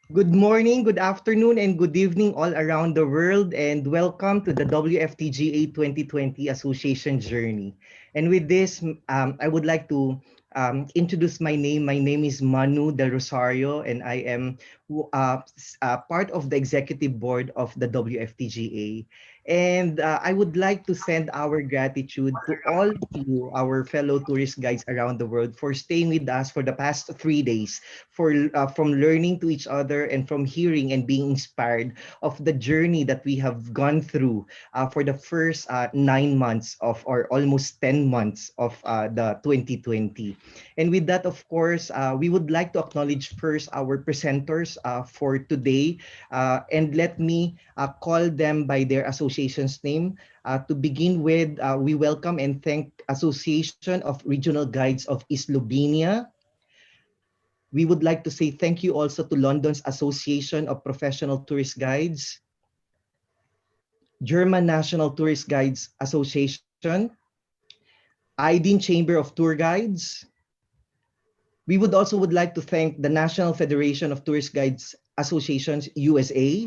Good morning, good afternoon, and good evening all around the world, and welcome to the WFTGA 2020 Association Journey. And with this, I would like to introduce my name. My name is Manu Del Rosario, and I am part of the executive board of the WFTGA. And I would like to send our gratitude to all of you, our fellow tourist guides around the world, for staying with us for the past 3 days, for from learning to each other and from hearing and being inspired of the journey that we have gone through for the first 9 months of or almost 10 months of the 2020. And with that, of course, we would like to acknowledge first our presenters for today, and let me call them by their association's name. To begin with, we welcome and thank Association of Regional Guides of Slovenia. We would like to say thank you also to London's Association of Professional Tourist Guides, German National Tourist Guides Association, Aydin Chamber of Tour Guides. We would like to thank the National Federation of Tourist Guides Associations USA,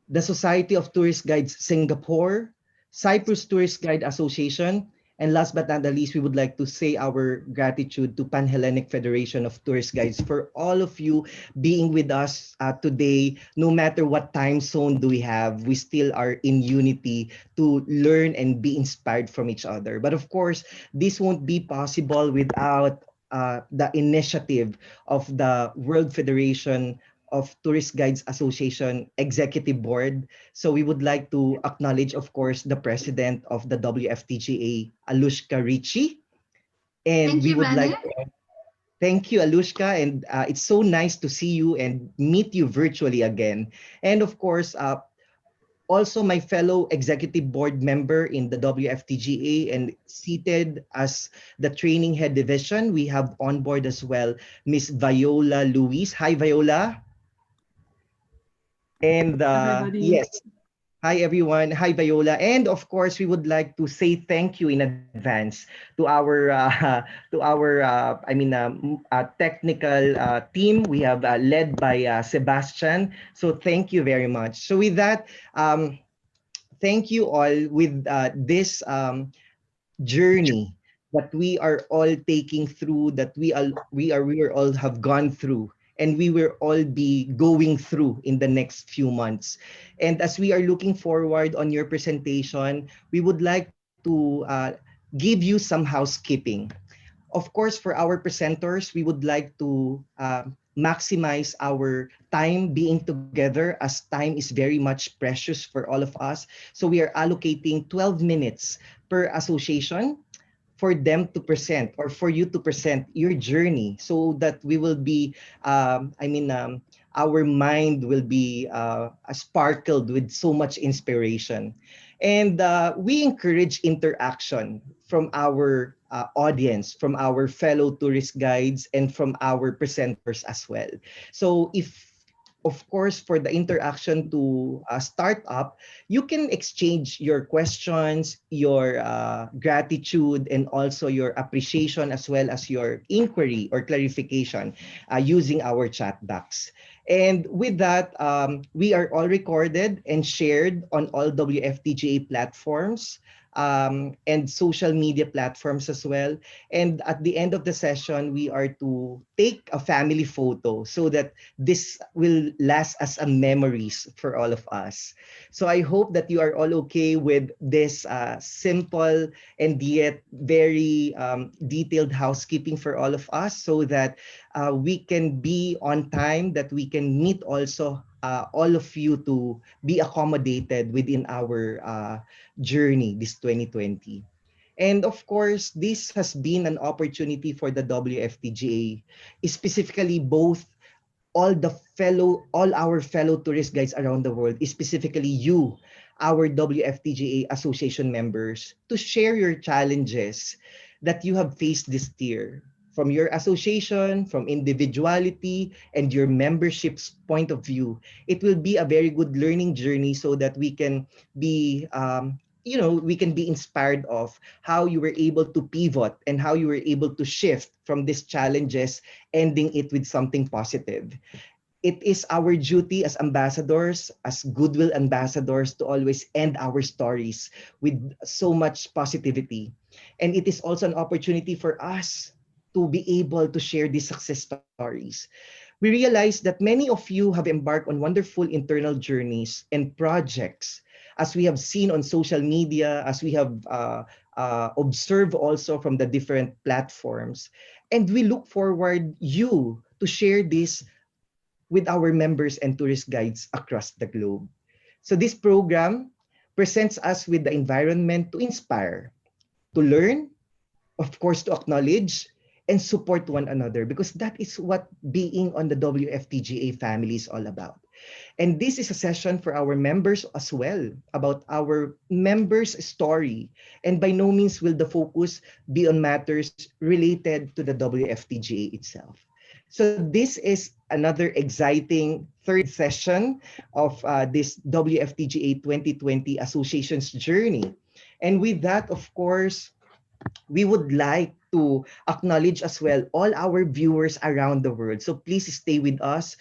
the Society of Tourist Guides Singapore, Cyprus Tourist Guide Association, and last but not the least, we would like to say our gratitude to Panhellenic Federation of Tourist Guides for all of you being with us today. No matter what time zone do we have, we still are in unity to learn and be inspired from each other. But of course, this won't be possible without the initiative of the World Federation of Tourist Guides Association Executive Board. So we would like to acknowledge, of course, the president of the WFTGA, Alushca Ritchie. And Thank we you, would Manu. like to thank you, Alushka, and it's so nice to see you and meet you virtually again. And of course, also my fellow executive board member in the WFTGA and seated as the training head division, we have on board as well Miss Viola Luis. Hi, Viola. And Everybody. yes, hi everyone. Hi Viola. And of course, we would like to say thank you in advance to our technical team. We have led by Sebastian. So thank you very much. So with that, thank you all with this journey that we are all taking through, that we are all have gone through, and we will all be going through in the next few months. And as we are looking forward on your presentation, we would like to give you some housekeeping. Of course, for our presenters, we would like to maximize our time being together, as time is very much precious for all of us. So we are allocating 12 minutes per association for them to present or for you to present your journey, so that we will be our mind will be sparkled with so much inspiration. And we encourage interaction from our audience, from our fellow tourist guides, and from our presenters as well. So if of course, for the interaction to start up, you can exchange your questions, your gratitude, and also your appreciation, as well as your inquiry or clarification using our chat box. And with that, we are all recorded and shared on all WFTGA platforms and social media platforms as well. And at the end of the session, we are to take a family photo so that this will last as a memories for all of us. So I hope that you are all okay with this simple and yet very detailed housekeeping for all of us, so that we can be on time, that we can meet also all of you to be accommodated within our journey this 2020. And of course, this has been an opportunity for the WFTGA, specifically both all our fellow tourist guides around the world, specifically you, our WFTGA association members, to share your challenges that you have faced this year, from your association, from individuality, and your membership's point of view. It will be a very good learning journey, so that we can be we can be inspired of how you were able to pivot and how you were able to shift from these challenges, ending it with something positive. it is our duty as ambassadors, as goodwill ambassadors, to always end our stories with so much positivity. And it is also an opportunity for us to be able to share these success stories. We realize that many of you have embarked on wonderful internal journeys and projects, as we have seen on social media, as we have observed also from the different platforms. And we look forward you to share this with our members and tourist guides across the globe. So this program presents us with the environment to inspire, to learn, of course, to acknowledge and support one another, because that is what being on the WFTGA family is all about. And this is a session for our members as well, about our members' story. And by no means will the focus be on matters related to the WFTGA itself. So this is another exciting third session of this WFTGA 2020 Association's journey. And with that, of course, we would like to acknowledge as well all our viewers around the world. So please stay with us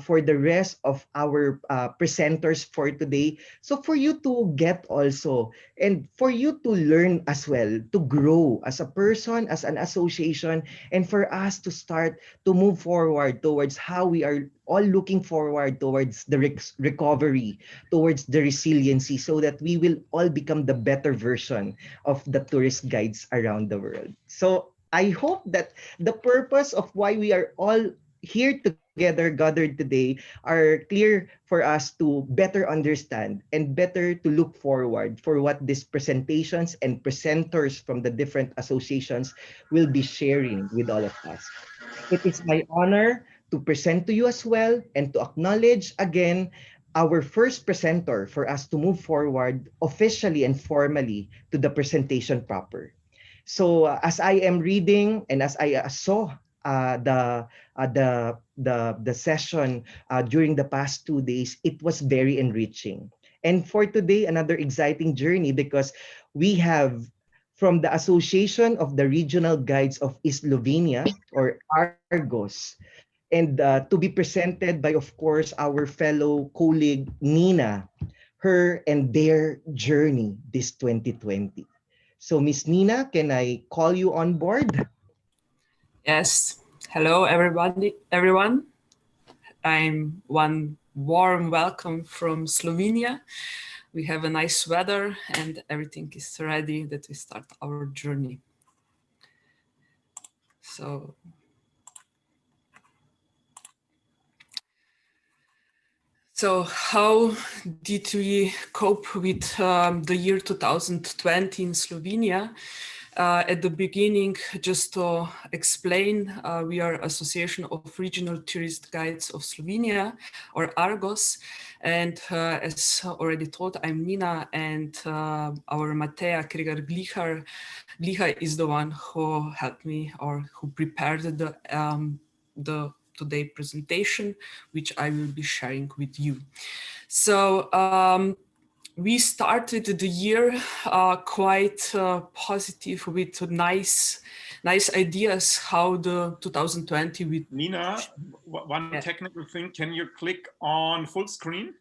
for the rest of our presenters for today. So for you to get also, and for you to learn as well, to grow as a person, as an association, and for us to start to move forward towards how we are all looking forward towards the recovery, towards the resiliency, so that we will all become the better version of the tourist guides around the world. So I hope that the purpose of why we are all here together, gathered today, are clear for us to better understand and better to look forward for what these presentations and presenters from the different associations will be sharing with all of us. It is my honor to present to you as well and to acknowledge again our first presenter for us to move forward officially and formally to the presentation proper. So as I am reading and as I saw the session during the past 2 days, it was very enriching. And for today, another exciting journey, because we have from the Association of the Regional Guides of Slovenia, or ARGOS, and to be presented by, of course, our fellow colleague Nina, her and their journey this 2020. So Miss Nina, can I call you on board? Yes. Hello, everybody, everyone. I'm one warm welcome from Slovenia. We have a nice weather and everything is ready that we start our journey. So how did we cope with the year 2020 in Slovenia? At the beginning, just to explain, we are Association of Regional Tourist Guides of Slovenia, or ARGOS. And as already told, I'm Nina, and our Mateja Krigar-Gliha is the one who helped me, or who prepared the today presentation, which I will be sharing with you. So we started the year quite positive with nice ideas how the 2020 with Nina, one technical thing, can you click on full screen?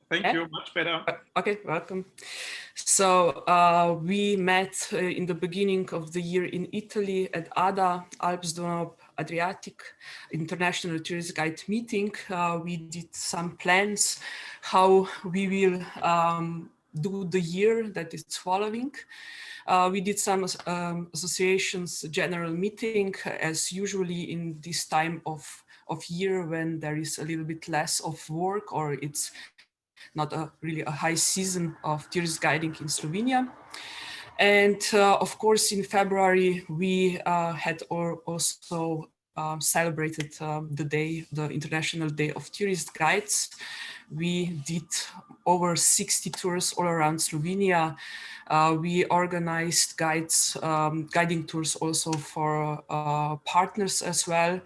Thank you, much better. Okay, welcome. So we met in the beginning of the year in Italy at ADA, Alps Danube Adriatic International Tourist Guide meeting. We did some plans how we will do the year that is following. We did some associations general meeting, as usually in this time of year when there is a little bit less of work, or it's not really a high season of tourist guiding in Slovenia. And of course, in February, we had also celebrated the International Day of Tourist Guides. We did over 60 tours all around Slovenia. We organized guiding tours also for partners as well.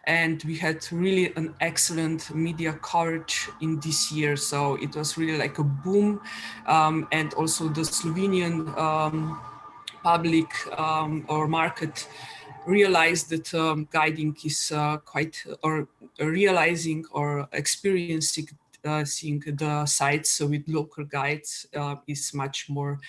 And we had really an excellent media coverage in this year. So it was really like a boom. And also the Slovenian public or market realized that guiding is or realizing or experiencing seeing the sites with local guides is much more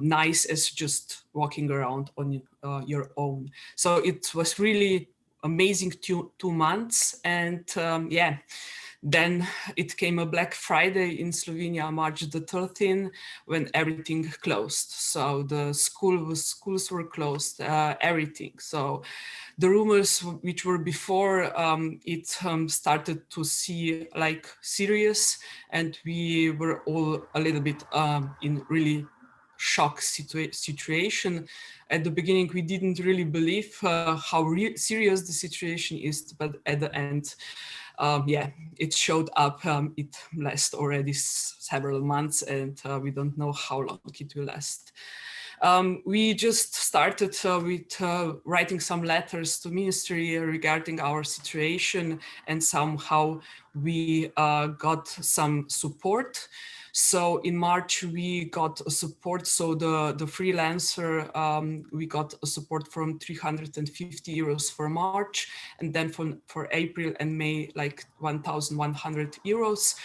nice as just walking around on your own. So it was really amazing 2 months, and yeah, then it came a Black Friday in Slovenia, March the 13th, when everything closed. So the schools were closed, everything. So the rumors which were before it started to see like serious, and we were all a little bit in really shock situation. At the beginning, we didn't really believe how serious the situation is, but at the end, yeah, it showed up. It lasts already several months, and we don't know how long it will last. We just started with writing some letters to ministry regarding our situation, and somehow we got some support. So in March, we got a support. So the freelancer, we got a support from 350 euros for March, and then for April and May, like 1,100 euros.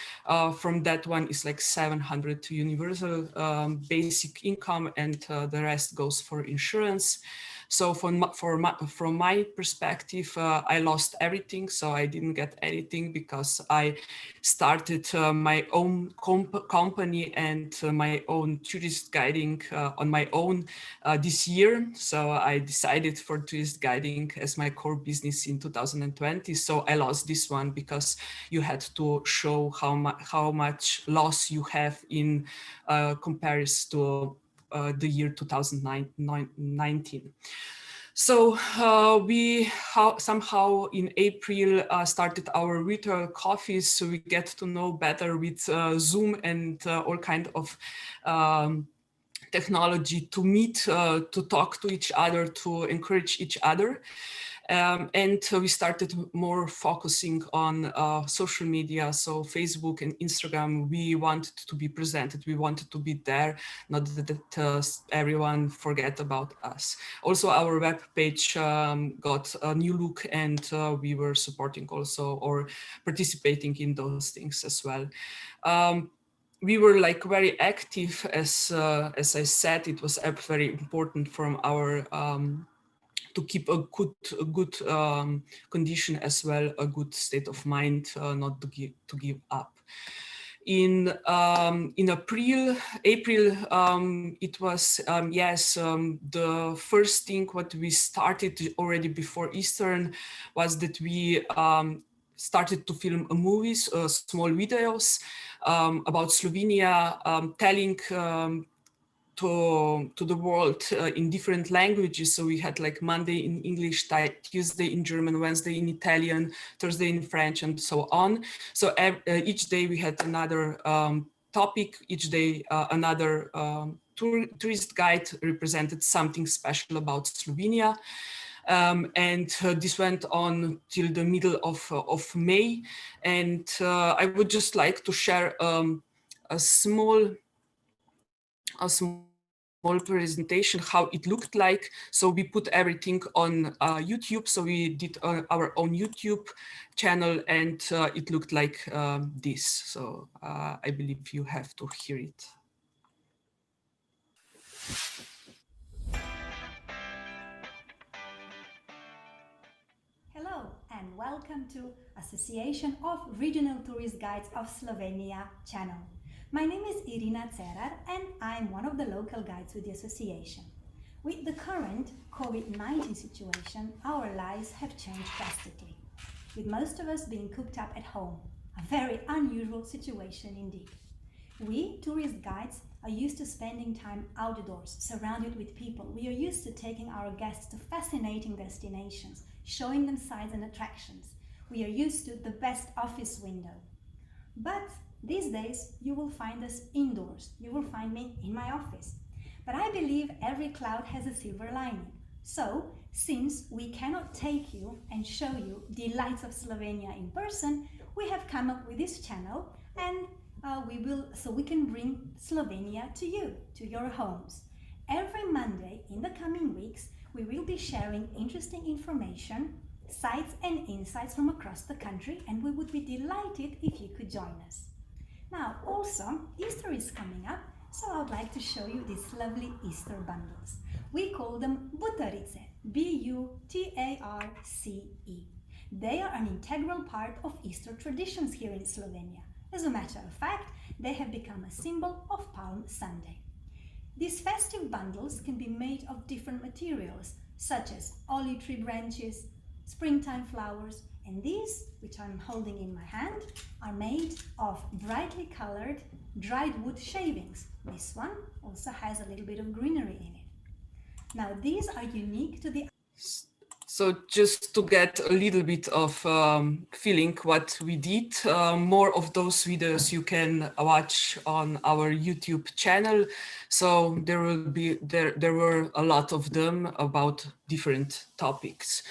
From that one is like 700 to universal basic income, and the rest goes for insurance. So from my perspective, I lost everything. So I didn't get anything because I started my own company and my own tourist guiding on my own this year. So I decided for tourist guiding as my core business in 2020. So I lost this one because you had to show how much loss you have in comparison to the year 2019. So we somehow in April started our virtual coffees, so we get to know better with Zoom and all kind of technology to meet, to talk to each other, to encourage each other. And we started more focusing on social media, so Facebook and Instagram. We wanted to be presented, we wanted to be there, not that everyone forget about us. Also, our web page got a new look, and we were supporting also or participating in those things as well. We were like very active, as I said. It was very important from our to keep a good condition as well, a good state of mind, not to give up. In April, it was yes, the first thing what we started already before Easter was that we started to film movies, small videos about Slovenia, telling to the world in different languages. So we had like Monday in English, Tuesday in German, Wednesday in Italian, Thursday in French, and so on. So each day we had another topic, each day another tourist guide represented something special about Slovenia. And this went on till the middle of May. And I would just like to share a small presentation how it looked like. So we put everything on YouTube. So we did our own YouTube channel, and it looked like this. So I believe you have to hear it. Hello and welcome to Association of Regional Tourist Guides of Slovenia channel. My name is Irina Cerar and I'm one of the local guides with the association. With the current COVID-19 situation, our lives have changed drastically, with most of us being cooped up at home, a very unusual situation indeed. We, tourist guides, are used to spending time outdoors, surrounded with people. We are used to taking our guests to fascinating destinations, showing them sights and attractions. We are used to the best office window. But these days, you will find us indoors. You will find me in my office. But I believe every cloud has a silver lining. So, since we cannot take you and show you the delights of Slovenia in person, we have come up with this channel, and so we can bring Slovenia to you, to your homes. Every Monday in the coming weeks, We will be sharing interesting information, sights and insights from across the country, and we would be delighted if you could join us. Now, also, Easter is coming up, so I would like to show you these lovely Easter bundles. We call them butarice, B-U-T-A-R-C-E. They are an integral part of Easter traditions here in Slovenia. As a matter of fact, they have become a symbol of Palm Sunday. These festive bundles can be made of different materials, such as olive tree branches, springtime flowers, and these, which I'm holding in my hand, are made of brightly colored dried wood shavings. This one also has a little bit of greenery in it. Now, these are unique to the... So just to get a little bit of feeling what we did, more of those videos you can watch on our YouTube channel. So there were a lot of them about different topics.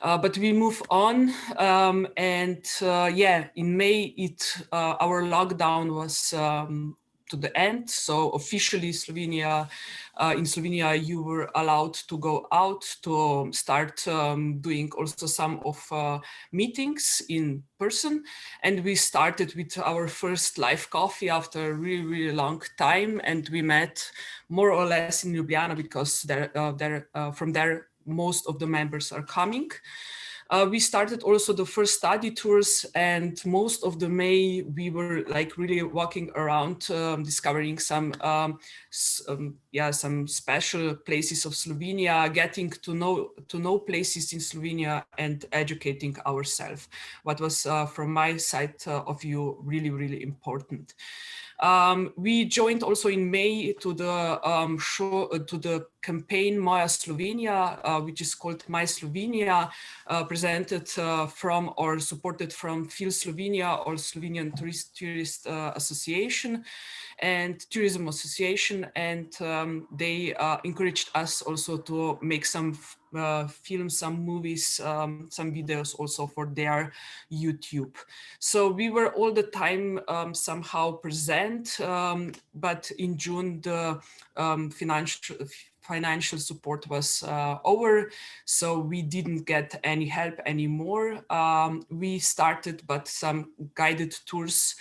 But we move on, yeah, in May our lockdown was to the end. So officially in Slovenia, you were allowed to go out to start doing also some of meetings in person. And we started with our first live coffee after a really, really long time. And we met more or less in Ljubljana because from there, most of the members are coming. We started also the first study tours, and most of the May we were like really walking around, discovering some special places of Slovenia, getting to know places in Slovenia and educating ourselves. What was from my side of view really, really important. We joined also in May to the campaign Moja Slovenia, which is called My Slovenia, presented from or supported from Fil Slovenia or Slovenian Tourist Association and Tourism Association, and they encouraged us also to make some films, some movies, some videos also for their YouTube. So we were all the time somehow present, but in June the financial support was over, so we didn't get any help anymore. We started, but some guided tours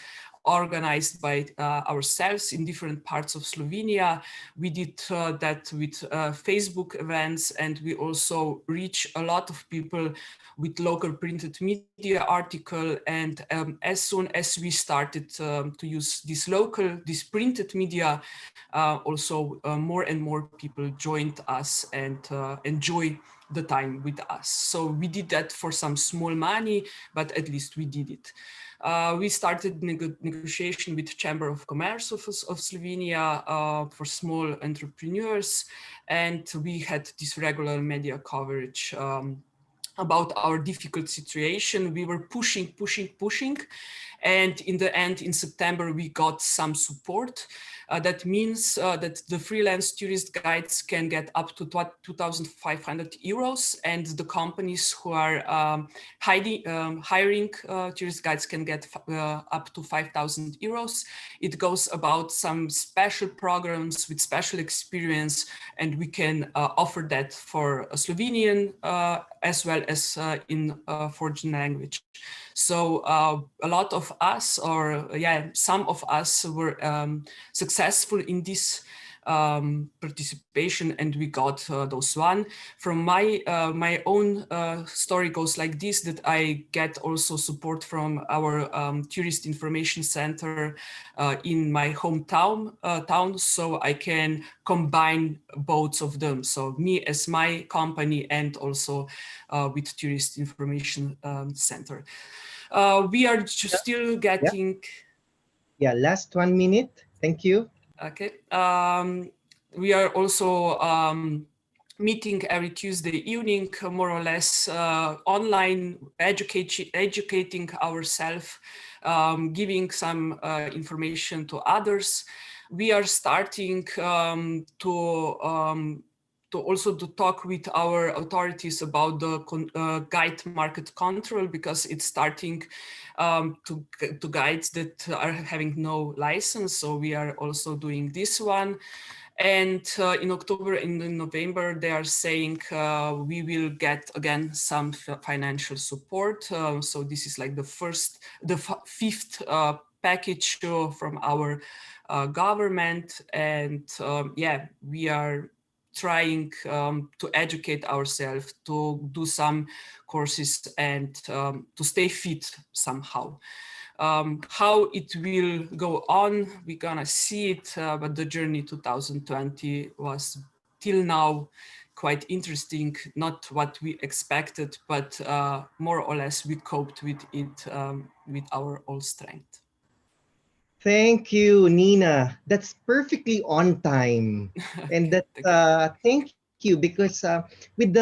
organized by ourselves in different parts of Slovenia. We did that with Facebook events, and we also reach a lot of people with local printed media article. And as soon as we started to use this printed media, also more and more people joined us and enjoy the time with us. So we did that for some small money, but at least we did it. We started negotiation with Chamber of Commerce of Slovenia for small entrepreneurs, and we had this regular media coverage about our difficult situation. We were pushing, and in the end, in September, we got some support. That means that the freelance tourist guides can get up to 2,500 euros, and the companies who are hiring tourist guides can get up to 5,000 euros. It goes about some special programs with special experience, and we can offer that for a Slovenian as well as in foreign language. So a lot of us, or some of us were successful in this participation, and we got those one. From my own story goes like this, that I get also support from our tourist information center in my hometown, so I can combine both of them. So me as my company and also with tourist information center. We are still getting... Yeah, last 1 minute. Thank you. Okay. We are also meeting every Tuesday evening, more or less online, educating ourselves, giving some information to others. We are starting to also talk with our authorities about the guide market control, because it's starting to guides that are having no license. So we are also doing this one. And in October and in November, they are saying we will get again some financial support. So this is like the fifth package from our government. And yeah, we are trying to educate ourselves, to do some courses and to stay fit somehow. How it will go on, we're gonna see it, but the journey 2020 was till now quite interesting, not what we expected, but more or less we coped with it with our all strength. Thank you, Nina. That's perfectly on time. And that thank you, because with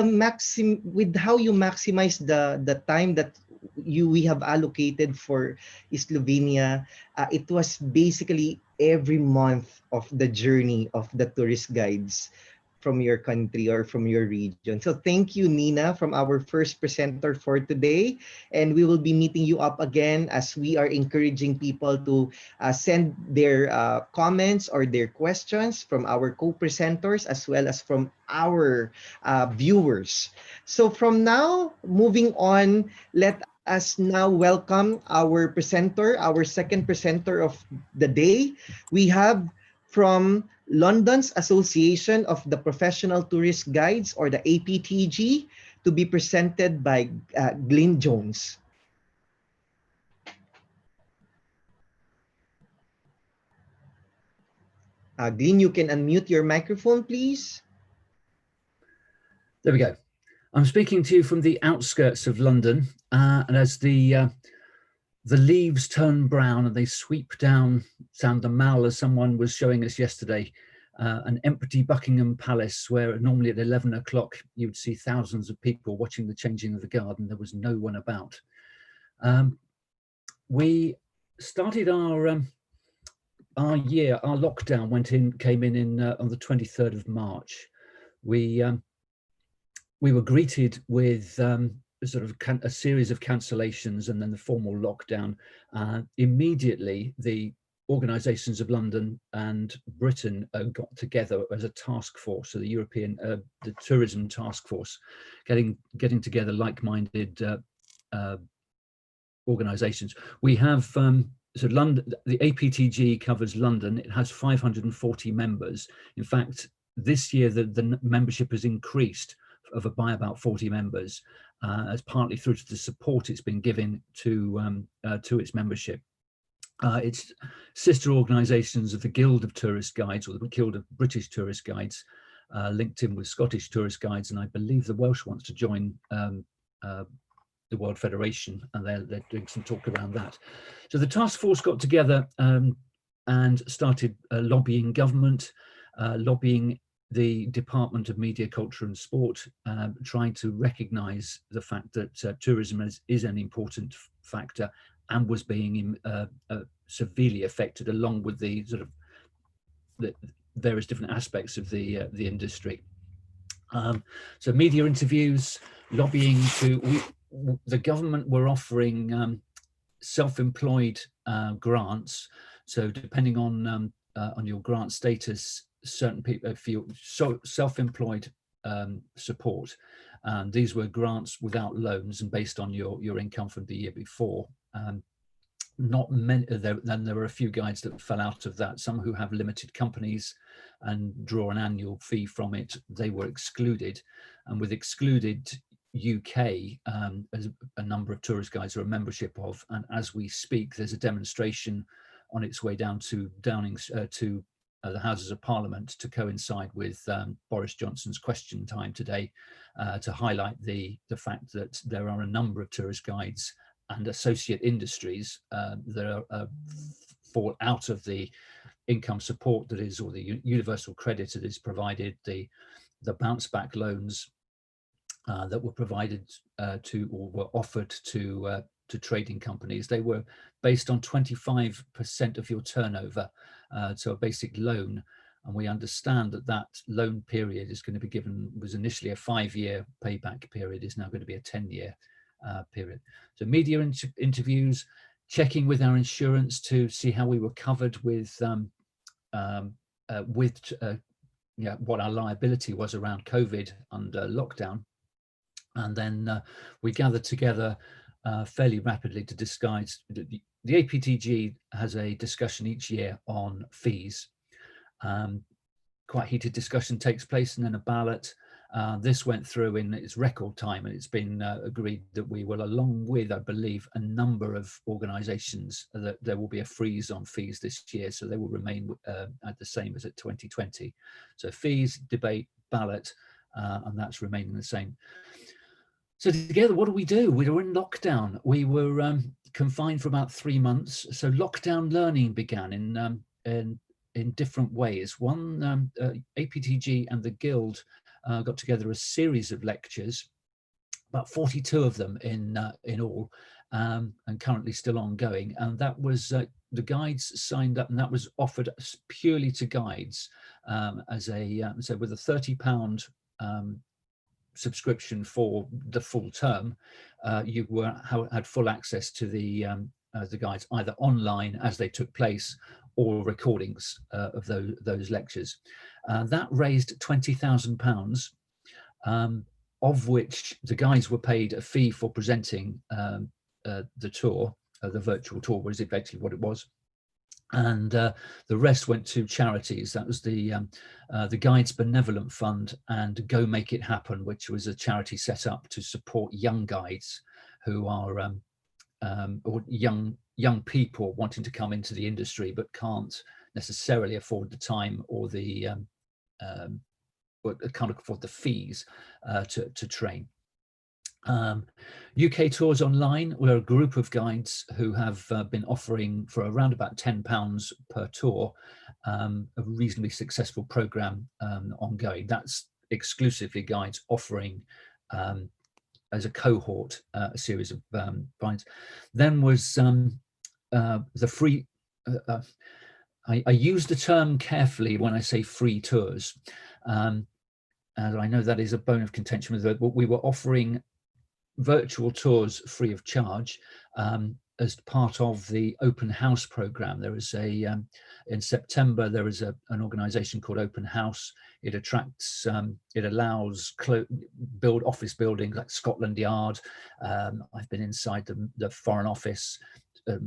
how you maximize the time that we have allocated for Slovenia, it was basically every month of the journey of the tourist guides from your country or from your region. So thank you, Nina, from our first presenter for today. And we will be meeting you up again as we are encouraging people to send their comments or their questions from our co-presenters as well as from our viewers. So from now, moving on, let us now welcome our presenter, our second presenter of the day. We have from London's Association of the Professional Tourist Guides, or the APTG, to be presented by Glyn Jones. Glyn, you can unmute your microphone, please. There we go. I'm speaking to you from the outskirts of London, and as the leaves turn brown and they sweep down the Mall, as someone was showing us yesterday, an empty Buckingham Palace, where normally at 11 o'clock you would see thousands of people watching the changing of the guard, and there was no one about. We started our lockdown came in on the 23rd of March. We were greeted with sort of a series of cancellations and then the formal lockdown. Immediately, the organisations of London and Britain got together as a task force, so the European, the tourism task force, getting together like-minded organisations. We have so London, the APTG covers London. It has 540 members. In fact, this year the membership has increased by about 40 members, as partly through to the support it's been giving to its membership. It's sister organisations of the Guild of Tourist Guides, or the Guild of British Tourist Guides, linked in with Scottish Tourist Guides, and I believe the Welsh wants to join the World Federation, and they're doing some talk around that. So the task force got together and started lobbying government, lobbying the Department of Media, Culture and Sport, trying to recognise the fact that tourism is an important factor and was being severely affected, along with the sort of the various different aspects of the industry. So media interviews, lobbying the government were offering self-employed grants. So depending on your grant status, certain people feel self-employed support. These were grants without loans and based on your income from the year before. Not many. Then there were a few guides that fell out of that. Some who have limited companies and draw an annual fee from it, they were excluded. And with excluded UK, as a number of tourist guides are a membership of, and as we speak, there's a demonstration on its way down to the Houses of Parliament to coincide with Boris Johnson's question time today, to highlight the fact that there are a number of tourist guides and associate industries that fall out of the income support that is, or the universal credit that is provided, the bounce back loans that were provided or were offered to trading companies. They were based on 25% of your turnover, so a basic loan. And we understand that loan period is going to be given, was initially a 5-year payback period, is now going to be a 10-year period. So media interviews, checking with our insurance to see how we were covered with what our liability was around COVID under lockdown. And then we gathered together fairly rapidly to discuss. The APTG has a discussion each year on fees. Quite heated discussion takes place, and then a ballot. This went through in its record time, and it's been agreed that we will, along with, I believe, a number of organisations, that there will be a freeze on fees this year, so they will remain at the same as at 2020. So fees, debate, ballot, and that's remaining the same. So together, what do? We were in lockdown. We were confined for about 3 months. So lockdown learning began in different ways. One, APTG and the Guild got together a series of lectures, about 42 of them in all, and currently still ongoing. And that was the guides signed up, and that was offered purely to guides as a so with a £30 subscription for the full term. You had full access to the guides either online as they took place, or recordings of those lectures. That raised £20,000, of which the guides were paid a fee for presenting the tour, the virtual tour was effectively what it was. And the rest went to charities. That was the Guides Benevolent Fund and Go Make It Happen, which was a charity set up to support young guides who are or young people wanting to come into the industry but can't necessarily afford the time or the can't afford the fees to train. UK Tours Online, we're a group of guides who have been offering for around about £10 per tour, a reasonably successful program ongoing. That's exclusively guides offering as a cohort a series of guides. Then was the free, I use the term carefully when I say free tours, and I know that is a bone of contention with it, but we were offering virtual tours free of charge as part of the open house program. There is a in September there is an organization called Open House. It attracts it allows build office buildings like Scotland Yard. I've been inside the Foreign Office,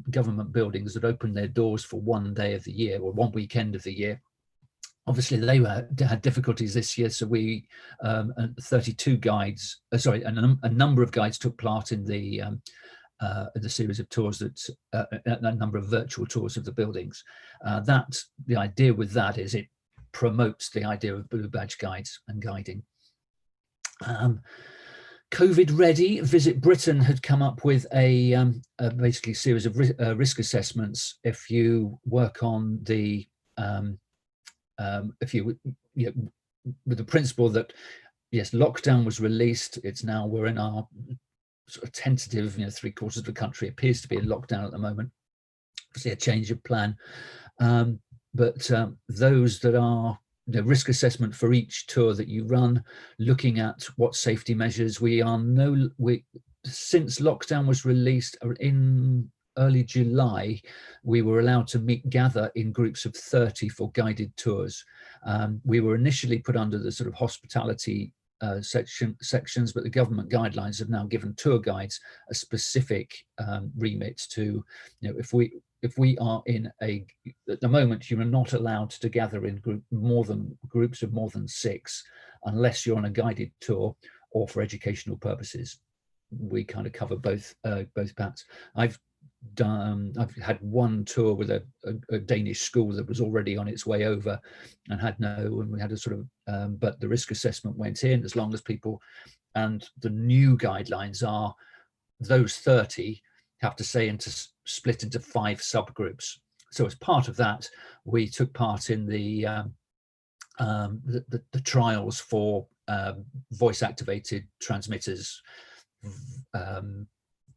government buildings that open their doors for one day of the year or one weekend of the year. Obviously, they had difficulties this year, so we 32 guides, sorry, a number of guides took part in the series of tours that a number of virtual tours of the buildings. The idea with that is it promotes the idea of blue badge guides and guiding. COVID Ready, Visit Britain had come up with a basically series of risk assessments. If you work on the if you with the principle that yes, lockdown was released, it's now we're in our sort of tentative, 3/4 of the country appears to be in lockdown at the moment. Obviously a change of plan, but those that are the risk assessment for each tour that you run, looking at what safety measures since lockdown was released in early July, we were allowed to gather in groups of 30 for guided tours. We were initially put under the sort of hospitality sections, but the government guidelines have now given tour guides a specific remit to, if we are in at the moment, you are not allowed to gather in groups of more than 6 unless you're on a guided tour or for educational purposes. We kind of cover both parts. I've had one tour with a Danish school that was already on its way over and we had a sort of but the risk assessment went in as long as people, and the new guidelines are those 30 have to split into 5 subgroups. So as part of that, we took part in the trials for voice activated transmitters.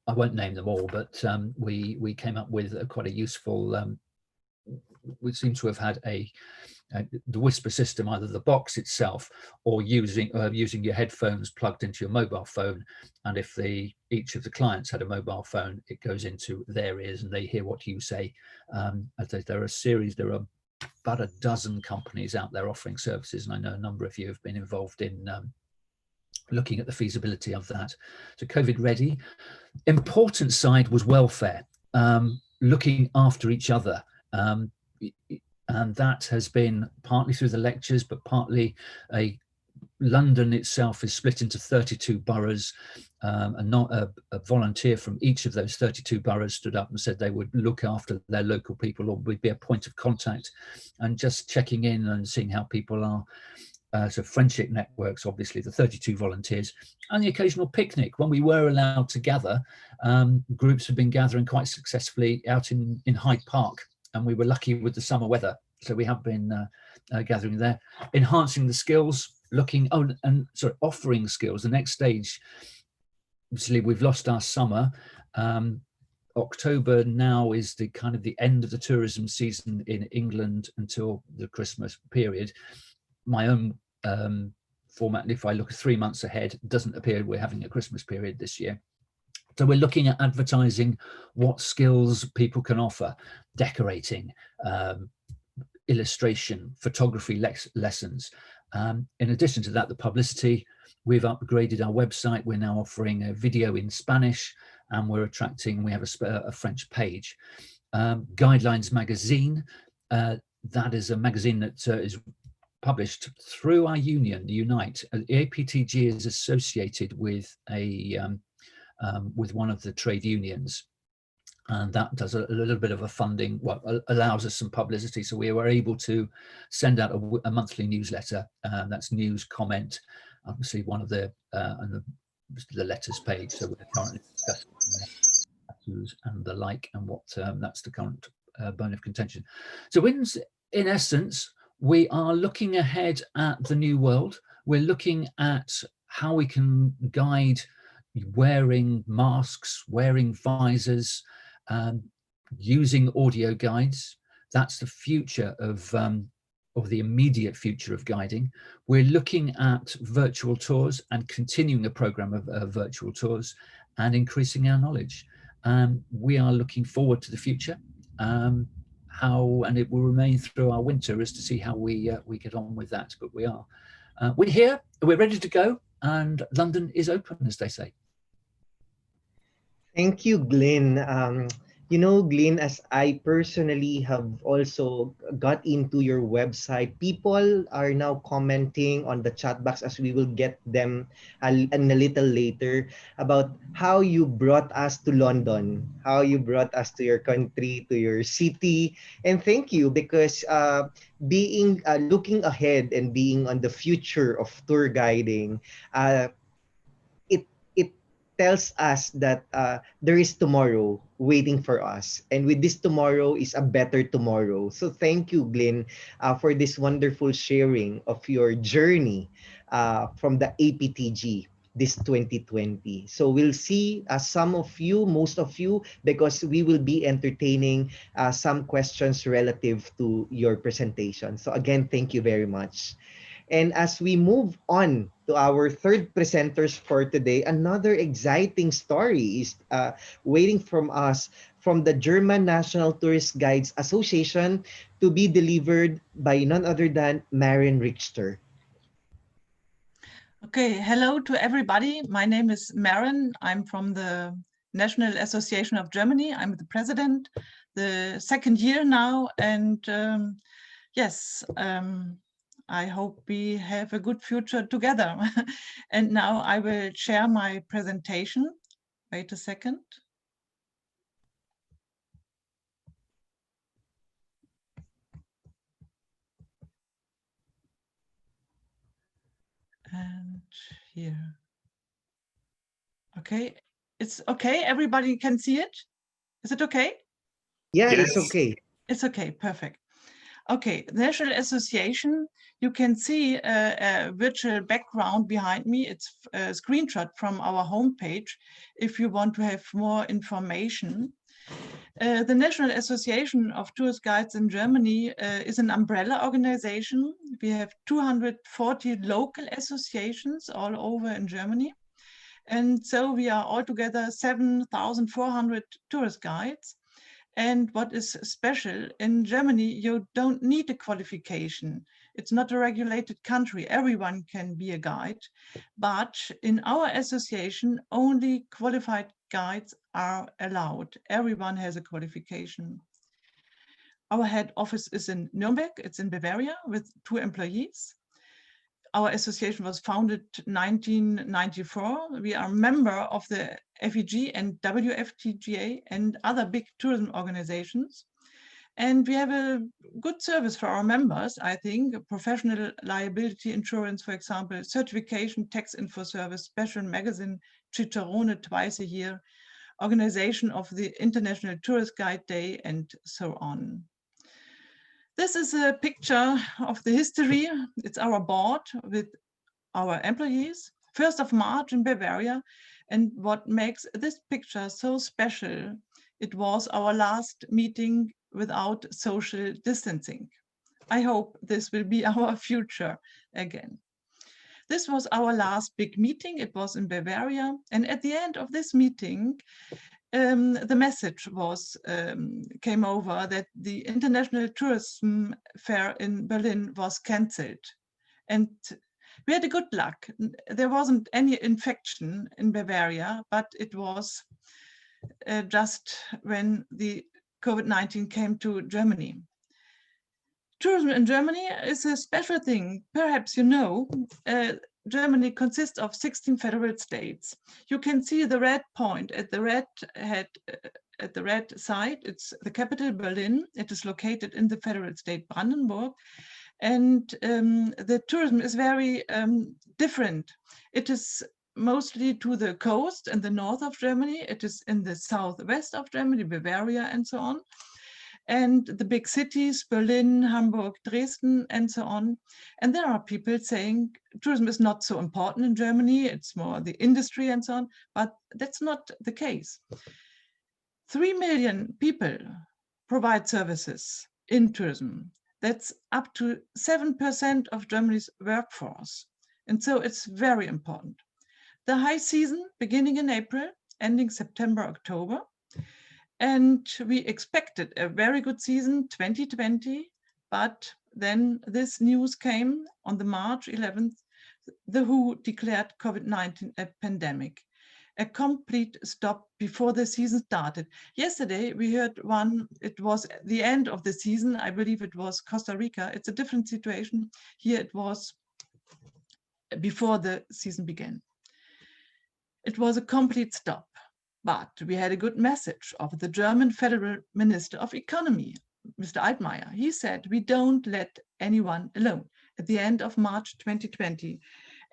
I won't name them all, but we came up with quite a useful, we seem to have had the whisper system, either the box itself or using your headphones plugged into your mobile phone. And if each of the clients had a mobile phone, it goes into their ears and they hear what you say. There are about a dozen companies out there offering services, and I know a number of you have been involved in looking at the feasibility of that. So COVID ready. Important side was welfare, looking after each other. And that has been partly through the lectures, but partly London itself is split into 32 boroughs, and not a volunteer from each of those 32 boroughs stood up and said they would look after their local people, or would be a point of contact, and just checking in and seeing how people are. So friendship networks, obviously the 32 volunteers, and the occasional picnic. When we were allowed to gather, groups have been gathering quite successfully out in Hyde Park, and we were lucky with the summer weather. So we have been gathering there, enhancing the skills, offering skills. The next stage, obviously we've lost our summer. October now is the kind of the end of the tourism season in England until the Christmas period. My own format, if I look 3 months ahead, doesn't appear we're having a Christmas period this year. So we're looking at advertising what skills people can offer: decorating, illustration, photography lessons. In addition to that, the publicity, we've upgraded our website. We're now offering a video in Spanish, and we have a French page. Guidelines magazine, that is a magazine that is published through our union, Unite. The APTG is associated with with one of the trade unions, and that does a little bit of a funding, allows us some publicity. So we were able to send out a monthly newsletter. That's news, comment, obviously one of the letters page. So we're currently discussing tattoos and the like, and what that's the current bone of contention. So in essence, we are looking ahead at the new world. We're looking at how we can guide wearing masks, wearing visors, using audio guides. That's the future of the immediate future of guiding. We're looking at virtual tours and continuing a program of virtual tours and increasing our knowledge. We are looking forward to the future. And it will remain through our winter as to see how we get on with that. But we're here, we're ready to go, and London is open, as they say. Thank you, Glyn. You know, Glyn, as I personally have also got into your website, people are now commenting on the chat box, as we will get them a little later, about how you brought us to London, how you brought us to your country, to your city. And thank you, because looking ahead and being on the future of tour guiding, it tells us that there is tomorrow waiting for us, and with this tomorrow is a better tomorrow. So thank you, Glyn, for this wonderful sharing of your journey from the APTG this 2020. So we'll see some of you, most of you, because we will be entertaining some questions relative to your presentation. So again, thank you very much. And as we move on to our third presenters for today, another exciting story is waiting from us from the German National Tourist Guides Association, to be delivered by none other than Maren Richter. Okay, hello to everybody. My name is Maren. I'm from the National Association of Germany. I'm the president, the second year now. And yes, I hope we have a good future together. And now I will share my presentation. Wait a second. And here. Okay, it's okay. Everybody can see it. Is it okay? Yeah, Yes. it's okay. It's okay, perfect. Okay, the National Association, you can see a virtual background behind me. It's a screenshot from our homepage if you want to have more information. The National Association of Tourist Guides in Germany is an umbrella organization. We have 240 local associations all over in Germany. And so we are altogether 7,400 tourist guides. And what is special, in Germany, you don't need a qualification. It's not a regulated country. Everyone can be a guide. But in our association, only qualified guides are allowed. Everyone has a qualification. Our head office is in Nuremberg. It's in Bavaria with 2 employees. Our association was founded 1994. We are a member of the FEG and WFTGA and other big tourism organizations. And we have a good service for our members, I think, professional liability insurance, for example, certification, tax info service, special magazine, Cicerone twice a year, organization of the International Tourist Guide Day, and so on. This is a picture of the history. It's our board with our employees, 1st of March in Bavaria. And what makes this picture so special, it was our last meeting without social distancing. I hope this will be our future again. This was our last big meeting. It was in Bavaria. And at the end of this meeting, the message was came over that the International Tourism Fair in Berlin was cancelled. And we had a good luck. There wasn't any infection in Bavaria, but it was just when the COVID-19 came to Germany. Tourism in Germany is a special thing. Perhaps you know, Germany consists of 16 federal states. You can see the red point at the red head, at the red side. It's the capital, Berlin. It is located in the federal state Brandenburg. And the tourism is very different. It is mostly to the coast and the north of Germany. It is in the southwest of Germany, Bavaria and so on. And the big cities, Berlin, Hamburg, Dresden, and so on. And there are people saying tourism is not so important in Germany, it's more the industry and so on, but that's not the case. 3 million people provide services in tourism. That's up to 7% of Germany's workforce. And so it's very important. The high season beginning in April, ending September, October. And we expected a very good season, 2020, but then this news came on the March 11th, the WHO declared COVID-19 a pandemic, a complete stop before the season started. Yesterday, we heard one, it was the end of the season. I believe it was Costa Rica. It's a different situation. Here it was before the season began. It was a complete stop. But we had a good message of the German Federal Minister of Economy, Mr. Altmaier. He said, we don't let anyone alone at the end of March 2020.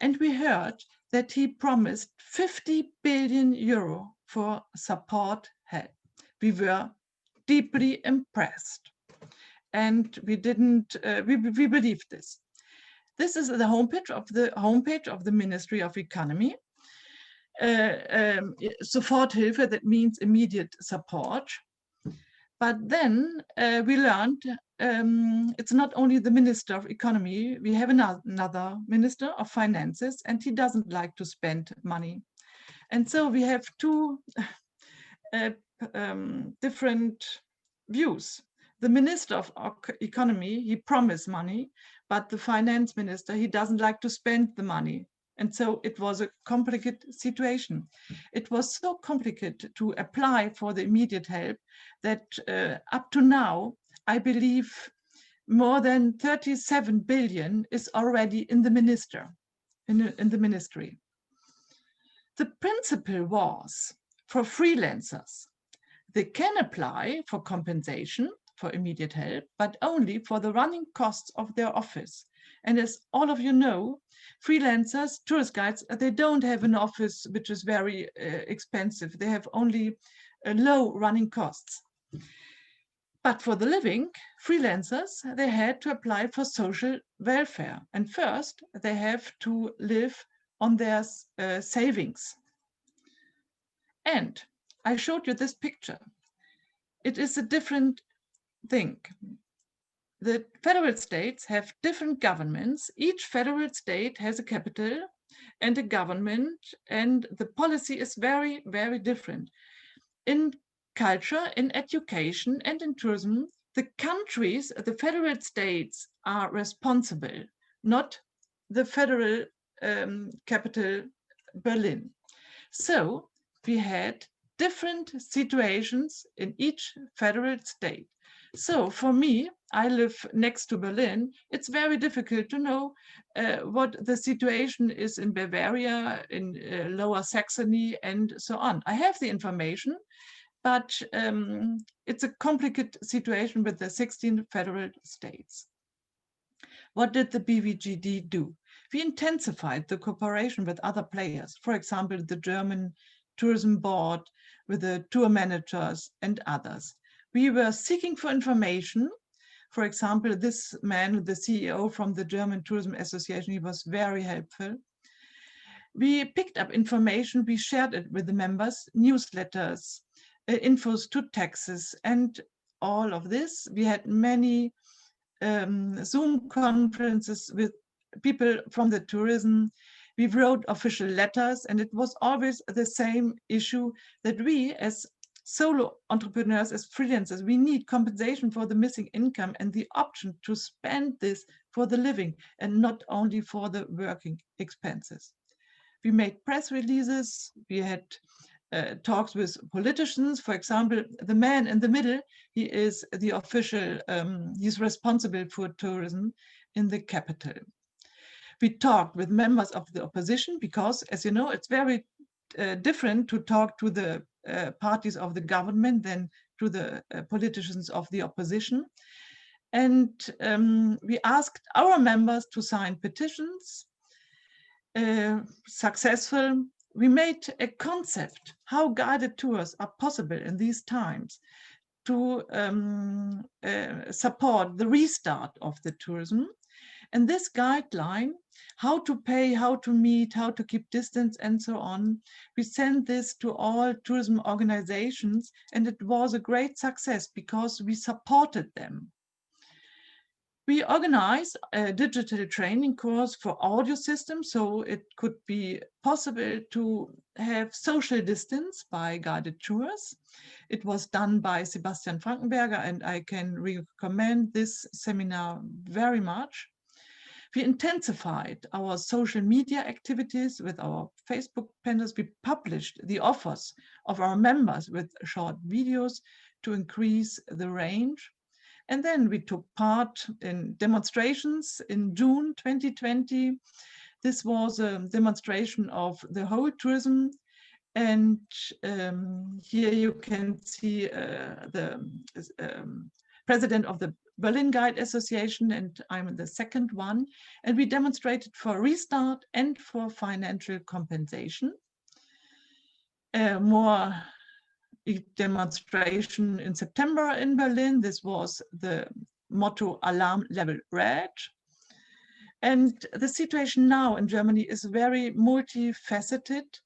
And we heard that he promised 50 billion euro for support help. We were deeply impressed. And we didn't, we believed this. This is the homepage of the Ministry of Economy. Soforthilfe, that means immediate support. But then we learned it's not only the Minister of Economy, we have another Minister of Finances, and he doesn't like to spend money. And so we have two different views. The Minister of Economy, he promised money, but the Finance Minister, he doesn't like to spend the money. And so it was a complicated situation. It was so complicated to apply for the immediate help that up to now, I believe more than 37 billion is already in the ministry. The principle was for freelancers, they can apply for compensation for immediate help, but only for the running costs of their office. And as all of you know, freelancers, tourist guides, they don't have an office which is very expensive. They have only low running costs. But for the living, freelancers, they had to apply for social welfare. And first, they have to live on their savings. And I showed you this picture. It is a different thing. The federal states have different governments. Each federal state has a capital and a government, and the policy is very, very different. In culture, in education, and in tourism, the countries, the federal states are responsible, not the federal capital, Berlin. So we had different situations in each federal state. So for me, I live next to Berlin. It's very difficult to know what the situation is in Bavaria, in Lower Saxony, and so on. I have the information, but it's a complicated situation with the 16 federal states. What did the BVGD do? We intensified the cooperation with other players, for example, the German Tourism Board, with the tour managers and others. We were seeking for information. For example, this man, the CEO from the German Tourism Association, he was very helpful. We picked up information, we shared it with the members, newsletters, infos to taxes, and all of this. We had many Zoom conferences with people from the tourism. We wrote official letters, and it was always the same issue that we as solo entrepreneurs, as freelancers, we need compensation for the missing income and the option to spend this for the living and not only for the working expenses. We made press releases, we had talks with politicians. For example, the man in the middle, he is the official, he's responsible for tourism in the capital. We talked with members of the opposition because, as you know, it's very different to talk to the parties of the government than to the politicians of the opposition. And we asked our members to sign petitions, successful. We made a concept how guided tours are possible in these times to support the restart of the tourism. And this guideline, how to pay, how to meet, how to keep distance, and so on, we sent this to all tourism organizations, and it was a great success because we supported them. We organized a digital training course for audio systems, so it could be possible to have social distance by guided tours. It was done by Sebastian Frankenberger, and I can recommend this seminar very much. We intensified our social media activities with our Facebook pages. We published the offers of our members with short videos to increase the range. And then we took part in demonstrations in June 2020. This was a demonstration of the whole tourism. And here you can see the president of the Berlin Guide Association, and I'm the second one. And we demonstrated for restart and for financial compensation. More demonstration in September in Berlin. This was the motto Alarm Level Red. And the situation now in Germany is very multifaceted.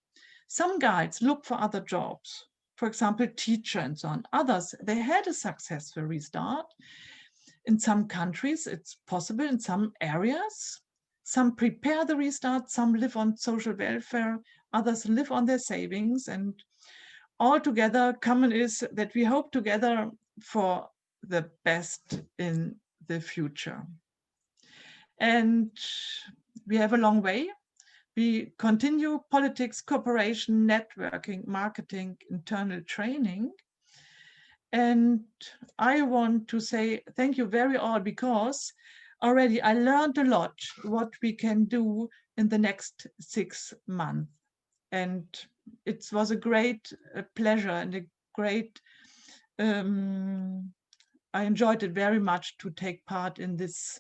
Some guides look for other jobs, for example, teacher and so on. Others, they had a successful restart. In some countries, it's possible in some areas. Some prepare the restart, some live on social welfare, others live on their savings, and all together, common is that we hope together for the best in the future. And we have a long way. We continue politics, cooperation, networking, marketing, internal training. And I want to say thank you very all, because already I learned a lot what we can do in the next 6 months. And it was a great pleasure and a great, I enjoyed it very much to take part in this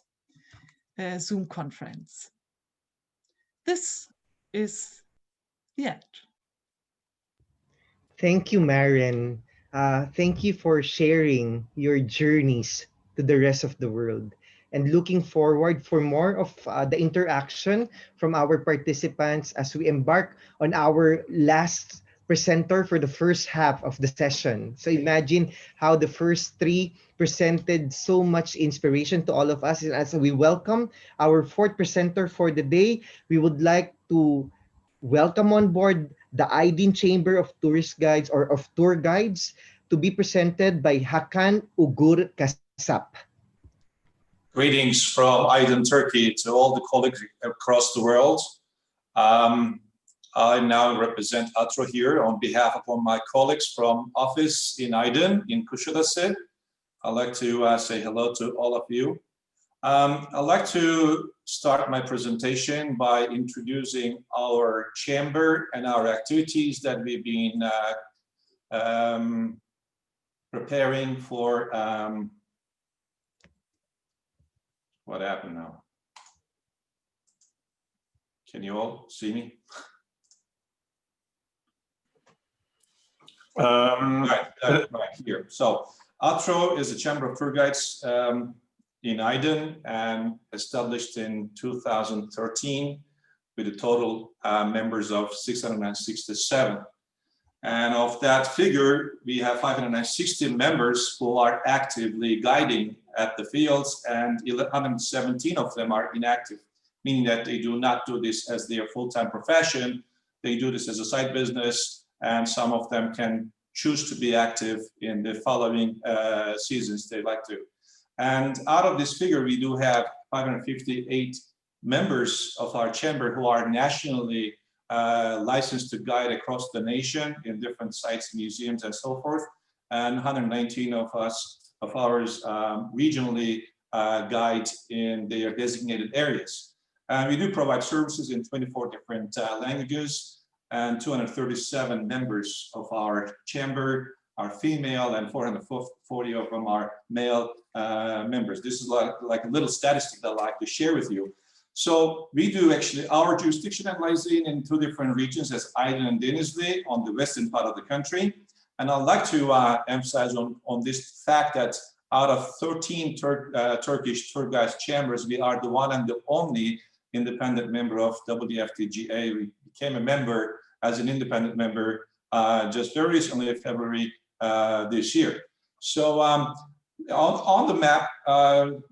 Zoom conference. This is the end. Thank you, Maren. Thank you for sharing your journeys to the rest of the world, and looking forward for more of the interaction from our participants as we embark on our last presenter for the first half of the session. So imagine how the first 3 presented so much inspiration to all of us. And as we welcome our 4th presenter for the day, we would like to welcome on board the IDIN Chamber of Tourist Guides, or of Tour Guides, to be presented by Hakan, Ugur, Kasap. Greetings from Aydın, Turkey to all the colleagues across the world. I now represent ATRO here on behalf of my colleagues from office in Aydın, in Kuşadası. I'd like to say hello to all of you. I'd like to start my presentation by introducing our chamber and our activities that we've been preparing for. What happened now? Can you all see me? Right here. So ATRO is a chamber of tour guides in Aydın and established in 2013 with a total members of 667. And of that figure, we have 560 members who are actively guiding at the fields, and 117 of them are inactive, meaning that they do not do this as their full-time profession. They do this as a side business, and some of them can choose to be active in the following seasons they like to. And out of this figure, we do have 558 members of our chamber who are nationally licensed to guide across the nation in different sites, museums, and so forth. And 119 of ours regionally guide in their designated areas. And we do provide services in 24 different languages, and 237 members of our chamber are female, and 440 of them are male members. This is like a little statistic that I'd like to share with you. So we do actually, our jurisdiction lies in two different regions, as Aydın and Denizli on the western part of the country. And I'd like to emphasize on this fact that out of 13 Turkish tour guides chambers, we are the one and the only independent member of WFTGA. We became a member as an independent member just very recently in February this year. So on the map,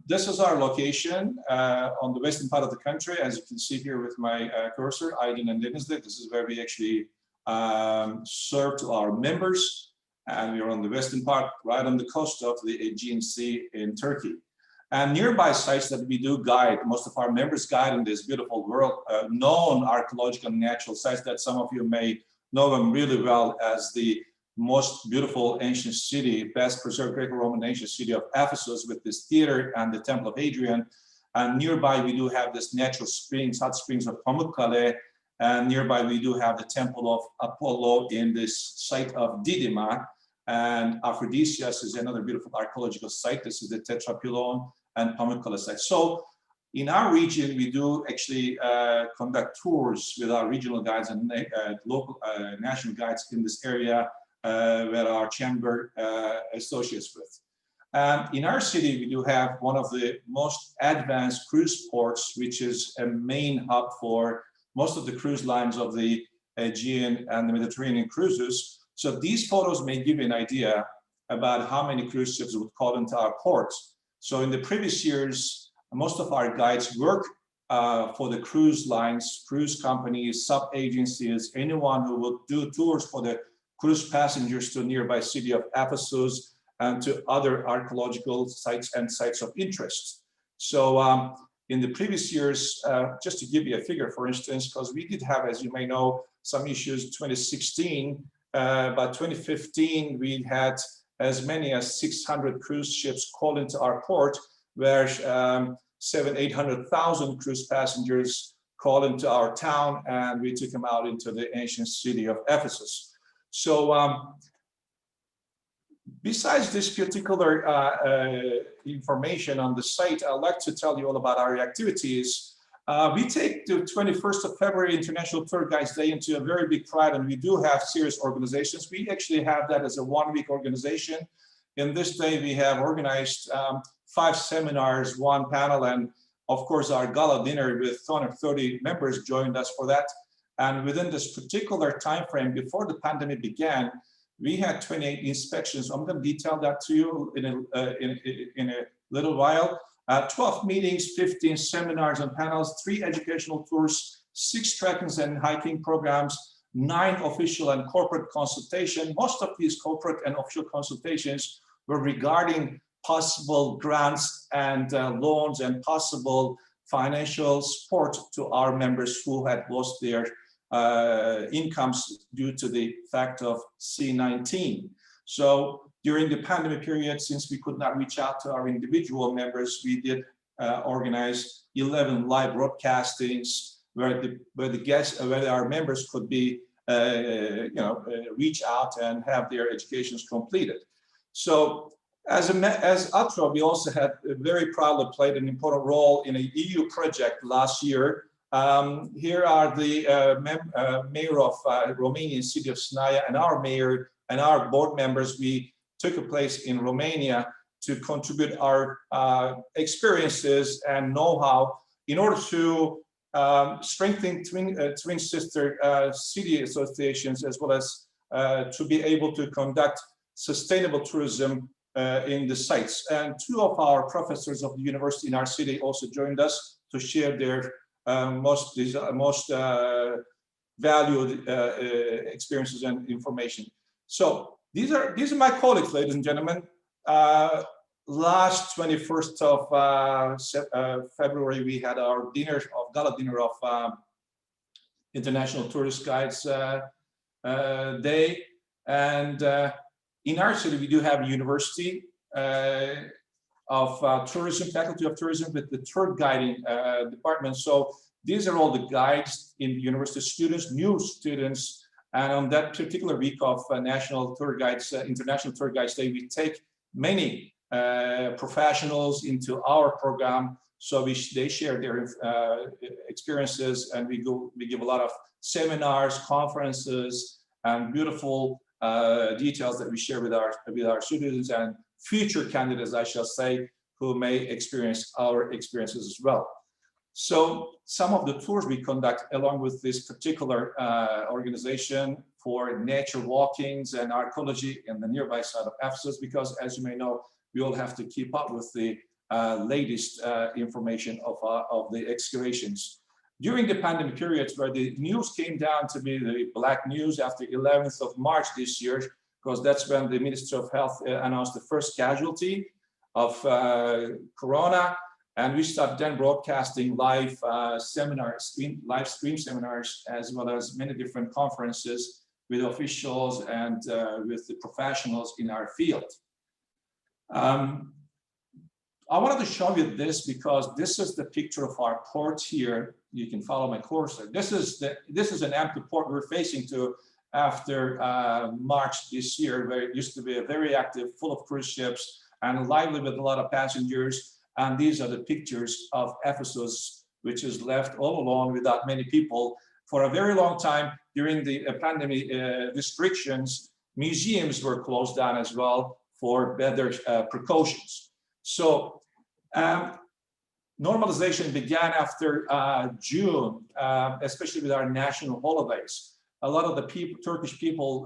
this is our location on the western part of the country. As you can see here with my cursor, Aydın and Denizli. This is where we actually serve to our members. And we are on the western part, right on the coast of the Aegean Sea in Turkey. And nearby sites that we do guide, most of our members guide in this beautiful world, known archaeological and natural sites that some of you may know them really well as the most beautiful ancient city, best preserved Greco-Roman ancient city of Ephesus, with this theater and the Temple of Hadrian. And nearby we do have this natural springs, hot springs of Pamukkale. And nearby we do have the Temple of Apollo in this site of Didyma. And Aphrodisias is another beautiful archaeological site. This is the Tetrapylon and Pamukkale site. So in our region, we do actually conduct tours with our regional guides and local national guides in this area where our chamber associates with. In our city, we do have one of the most advanced cruise ports, which is a main hub for most of the cruise lines of the Aegean and the Mediterranean cruises. So these photos may give you an idea about how many cruise ships would call into our ports. So in the previous years, most of our guides work for the cruise lines, cruise companies, sub-agencies, anyone who will do tours for the cruise passengers to nearby city of Ephesus and to other archaeological sites and sites of interest. So in the previous years, just to give you a figure, for instance, because we did have, as you may know, some issues 2016, by 2015, we had as many as 600 cruise ships call into our port, where 700,000-800,000 cruise passengers call into our town, and we took them out into the ancient city of Ephesus. So besides this particular information on the site, I'd like to tell you all about our activities. We take the 21st of February International Tour Guides Day into a very big pride, and we do have serious organizations. We actually have that as a one-week organization. In this day, we have organized 5 seminars, 1 panel, and of course, our gala dinner with 230 members joined us for that. And within this particular time frame, before the pandemic began, we had 28 inspections. I'm going to detail that to you in a little while. 12 meetings, 15 seminars and panels, 3 educational tours, 6 trekking and hiking programs, 9 official and corporate consultations. Most of these corporate and official consultations were regarding possible grants and loans and possible financial support to our members who had lost their incomes due to the fact of C-19. So during the pandemic period, since we could not reach out to our individual members, we did organize 11 live broadcastings where our members could be, reach out and have their educations completed. So as ATRO, we also had very proudly played an important role in an EU project last year. Here are the mayor of Romanian city of Sinaia and our mayor and our board members. We took a place in Romania to contribute our experiences and know-how in order to strengthen twin sister city associations, as well as to be able to conduct sustainable tourism in the sites. And 2 of our professors of the university in our city also joined us to share their most valued experiences and information. So these are my colleagues, ladies and gentlemen. Last 21st of February, we had our gala dinner of International Tourist Guides Day, and in our city we do have a university of tourism, faculty of tourism, with the tour guiding department. So these are all the guides in the university, students, new students, and on that particular week of National Tour Guides, International Tour Guides Day, we take many professionals into our program. So they share their experiences, and we give a lot of seminars, conferences, and beautiful details that we share with our students and future candidates, I shall say, who may experience our experiences as well. So some of the tours we conduct along with this particular organization for nature walkings and archaeology in the nearby side of Ephesus, because as you may know, we all have to keep up with the latest information of the excavations. During the pandemic periods where the news came down to be the black news after 11th of March this year, because that's when the Ministry of Health announced the first casualty of Corona. And we started then broadcasting live seminars, live stream seminars, as well as many different conferences with officials and with the professionals in our field. I wanted to show you this because this is the picture of our port here. You can follow my cursor. This is an empty port we're facing to after March this year, where it used to be a very active, full of cruise ships and lively with a lot of passengers. And these are the pictures of Ephesus, which is left all alone without many people. For a very long time during the pandemic restrictions, museums were closed down as well for better precautions. So normalization began after June, especially with our national holidays. A lot of the Turkish people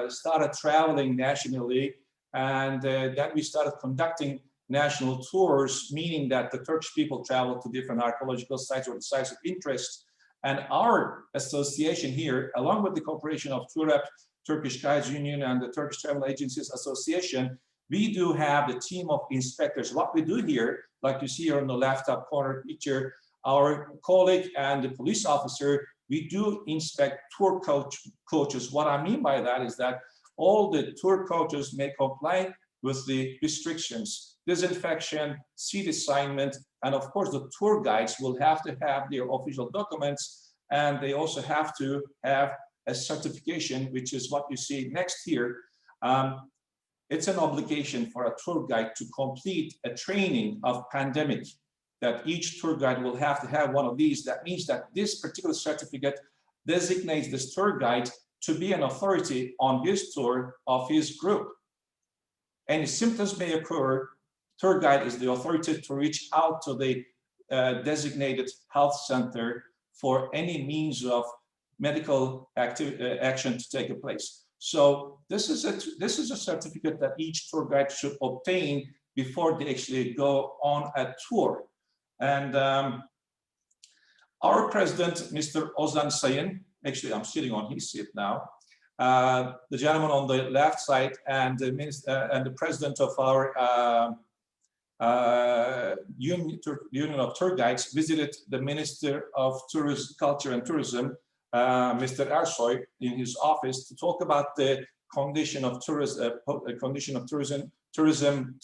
started traveling nationally, and then we started conducting national tours, meaning that the Turkish people travel to different archaeological sites or the sites of interest. And our association here, along with the cooperation of TUREP, Turkish Guides Union, and the Turkish Travel Agencies Association, we do have the team of inspectors. What we do here, like you see here on the left top corner picture, our colleague and the police officer, we do inspect tour coaches. What I mean by that is that all the tour coaches may comply with the restrictions, disinfection, seat assignment, and of course the tour guides will have to have their official documents, and they also have to have a certification, which is what you see next here. It's an obligation for a tour guide to complete a training of pandemic, that each tour guide will have to have one of these. That means that this particular certificate designates this tour guide to be an authority on his tour of his group. Any symptoms may occur, tour guide is the authority to reach out to the designated health center for any means of medical action to take place. So this is a certificate that each tour guide should obtain before they actually go on a tour. And our president, Mr. Ozan Sayın, actually I'm sitting on his seat now, the gentleman on the left side, and the president of our Union of Tour Guides visited the Minister of Tourism, Culture and Tourism, Mr. Ersoy, in his office to talk about the condition of tourism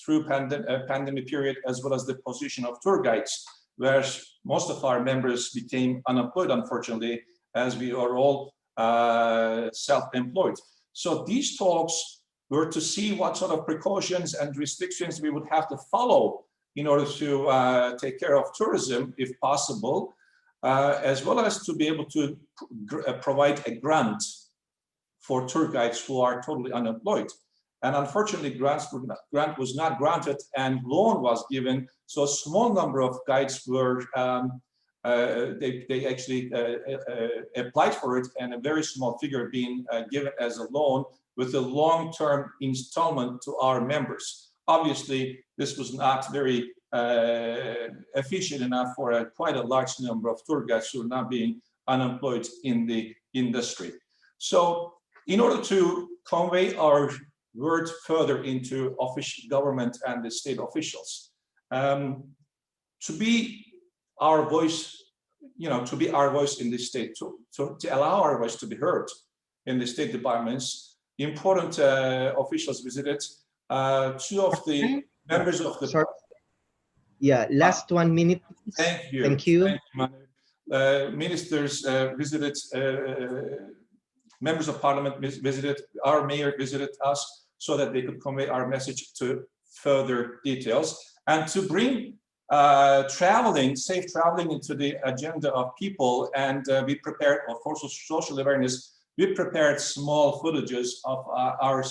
through pandemic period, as well as the position of tour guides, where most of our members became unemployed, unfortunately, as we are all self-employed. So these talks were to see what sort of precautions and restrictions we would have to follow in order to take care of tourism, if possible, as well as to be able to provide a grant for tour guides who are totally unemployed. And unfortunately, grant was not granted and loan was given. So a small number of guides were, they actually applied for it, and a very small figure being given as a loan with a long-term installment to our members. Obviously, this was not very efficient enough for quite a large number of tour guides who are now being unemployed in the industry. So in order to convey our word further into official government and the state officials, to be our voice, to be our voice in the state, to allow our voice to be heard in the state departments, important officials visited. Two of the members of the... Sorry. Yeah, last 1 minute. Thank you. Thank you. Thank you, Manu. Ministers visited, members of parliament visited, our mayor visited us so that they could convey our message to further details and to bring safe traveling into the agenda of people. And we prepared, of course, social awareness. We prepared small footages of our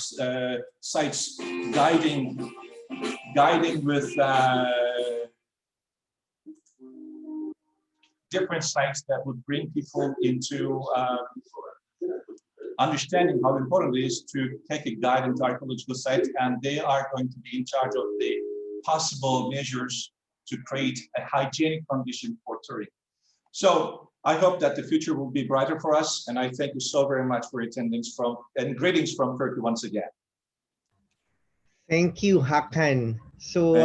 sites guiding with different sites that would bring people into understanding how important it is to take a guide into archaeological site, and they are going to be in charge of the possible measures to create a hygienic condition for touring. So I hope that the future will be brighter for us, and I thank you so very much for attending and greetings from Turkey once again. Thank you, Hakan. So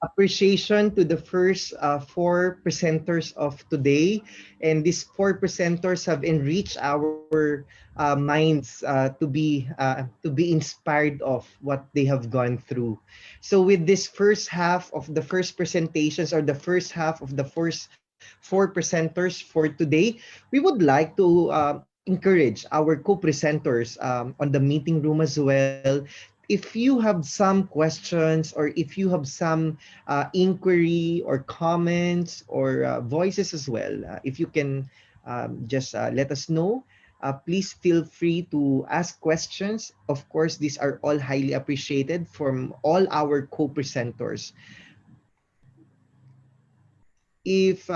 appreciation to the first 4 presenters of today, and these 4 presenters have enriched our minds to be inspired of what they have gone through. So with this first half of the first presentations, or the first half of the first 4 presenters for today, we would like to encourage our co-presenters on the meeting room as well. If you have some questions, or if you have some inquiry or comments or voices as well, if you can just let us know, please feel free to ask questions. Of course, these are all highly appreciated from all our co-presenters. If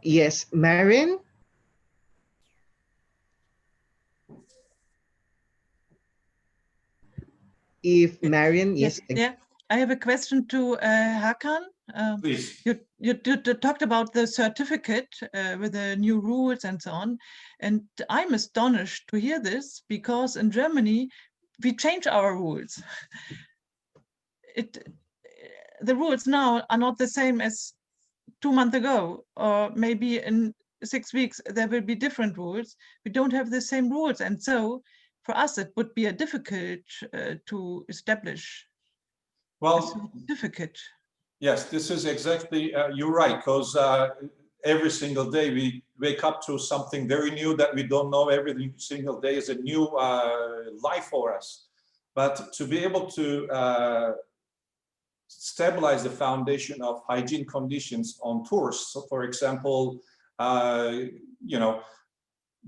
yes, Maren? If Maren, yes. Yeah, I have a question to Hakan. Please. You talked about the certificate with the new rules and so on, and I'm astonished to hear this, because in Germany we change our rules. The rules now are not the same as 2 months ago, or maybe in 6 weeks there will be different rules. We don't have the same rules, and so for us it would be difficult to establish a certificate. Yes, this is exactly, you're right, because every single day we wake up to something very new that we don't know. Every single day is a new life for us. But to be able to stabilize the foundation of hygiene conditions on tours, so for example,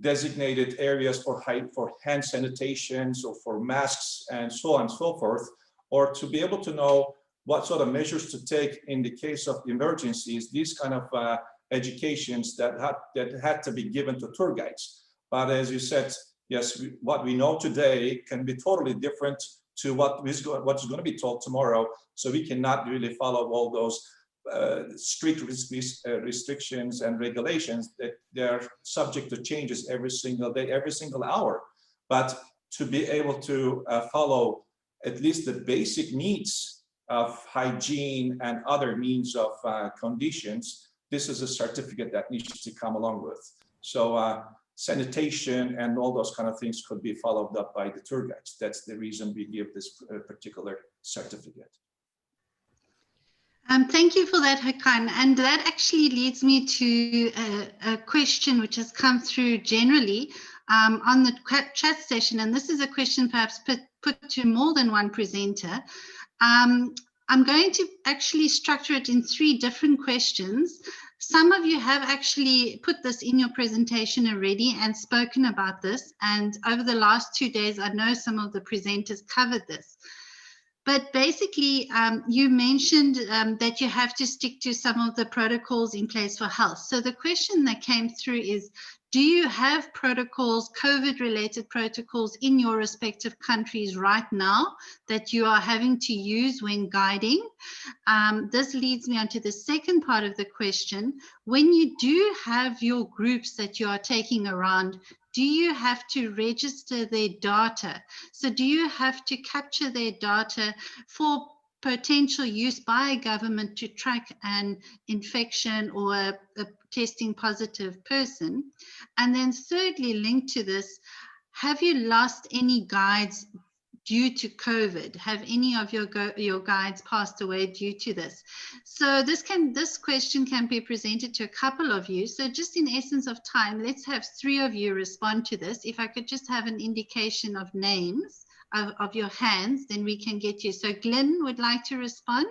designated areas for hand sanitations or for masks and so on and so forth, or to be able to know what sort of measures to take in the case of emergencies, these kind of educations that had to be given to tour guides. But as you said, yes, what we know today can be totally different to what's going to be told tomorrow. So we cannot really follow all those strict restrictions and regulations, that they're subject to changes every single day, every single hour. But to be able to follow at least the basic needs of hygiene and other means of conditions, this is a certificate that needs to come along with. So sanitation and all those kind of things could be followed up by the tour guides. That's the reason we give this particular certificate. Thank you for that, Hakan. And that actually leads me to a question which has come through generally on the chat session. And this is a question perhaps put to more than one presenter. I'm going to actually structure it in 3 different questions. Some of you have actually put this in your presentation already and spoken about this. And over the last 2 days, I know some of the presenters covered this. But basically, you mentioned that you have to stick to some of the protocols in place for health. So the question that came through is, do you have protocols, COVID-related protocols in your respective countries right now that you are having to use when guiding? This leads me on to the second part of the question. When you do have your groups that you are taking around, do you have to register their data? So do you have to capture their data for potential use by a government to track an infection or a testing positive person? And then thirdly, linked to this, have you lost any guides due to COVID? Have any of your guides passed away due to this? So this question can be presented to a couple of you. So just in essence of time, let's have 3 of you respond to this. If I could just have an indication of names of your hands, then we can get you. So Glyn would like to respond.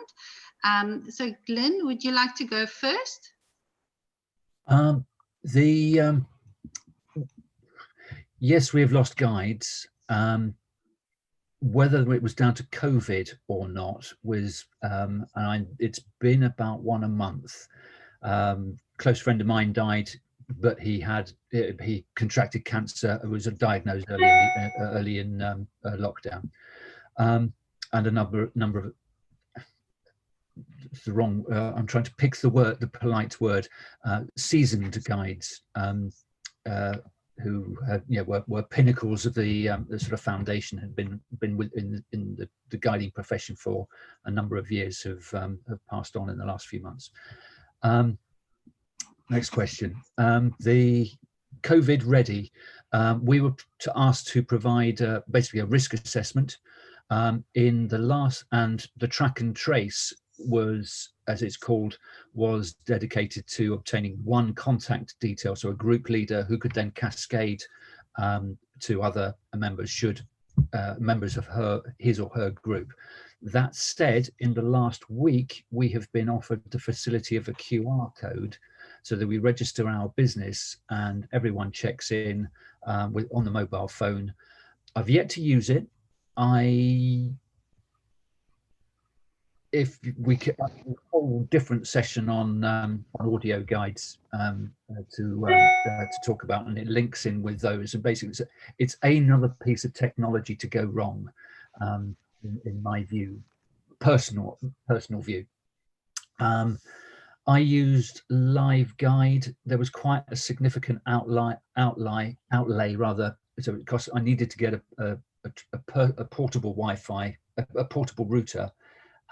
So Glyn, would you like to go first? Yes, we have lost guides. Whether it was down to COVID or not was, it's been about 1 a month. Close friend of mine died, but he contracted cancer. It was diagnosed early in lockdown, and a number of the wrong. I'm trying to pick the polite word. Seasoned guides. Who were pinnacles of the sort of foundation, had been in the guiding profession for a number of years, have passed on in the last few months. Next question. The COVID ready, we were asked to provide basically a risk assessment in the last, and the track and trace was, as it's called, was dedicated to obtaining 1 contact detail, so a group leader who could then cascade to other members should members of his or her group. That said, in the last week, we have been offered the facility of a QR code so that we register our business and everyone checks in on the mobile phone. I've yet to use it. If we could, a whole different session on audio guides to talk about, and it links in with those. And basically, it's another piece of technology to go wrong, in my view, personal view. I used Live Guide. There was quite a significant outlay rather. So it cost. I needed to get a portable Wi-Fi, a portable router,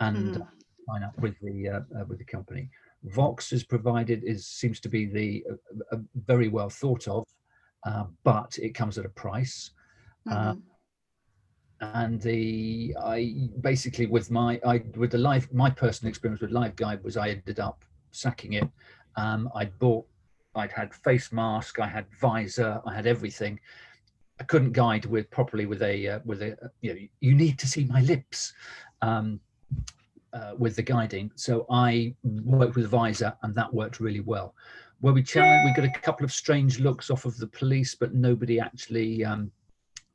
and sign up with the company. Vox is provided, seems to be very well thought of, but it comes at a price. And I basically my personal experience with Live Guide was I ended up sacking it. I'd had face mask, I had visor, I had everything. I couldn't guide properly with a you need to see my lips. With the guiding, so I worked with visor, and that worked really well. Where we got a couple of strange looks off of the police, but nobody actually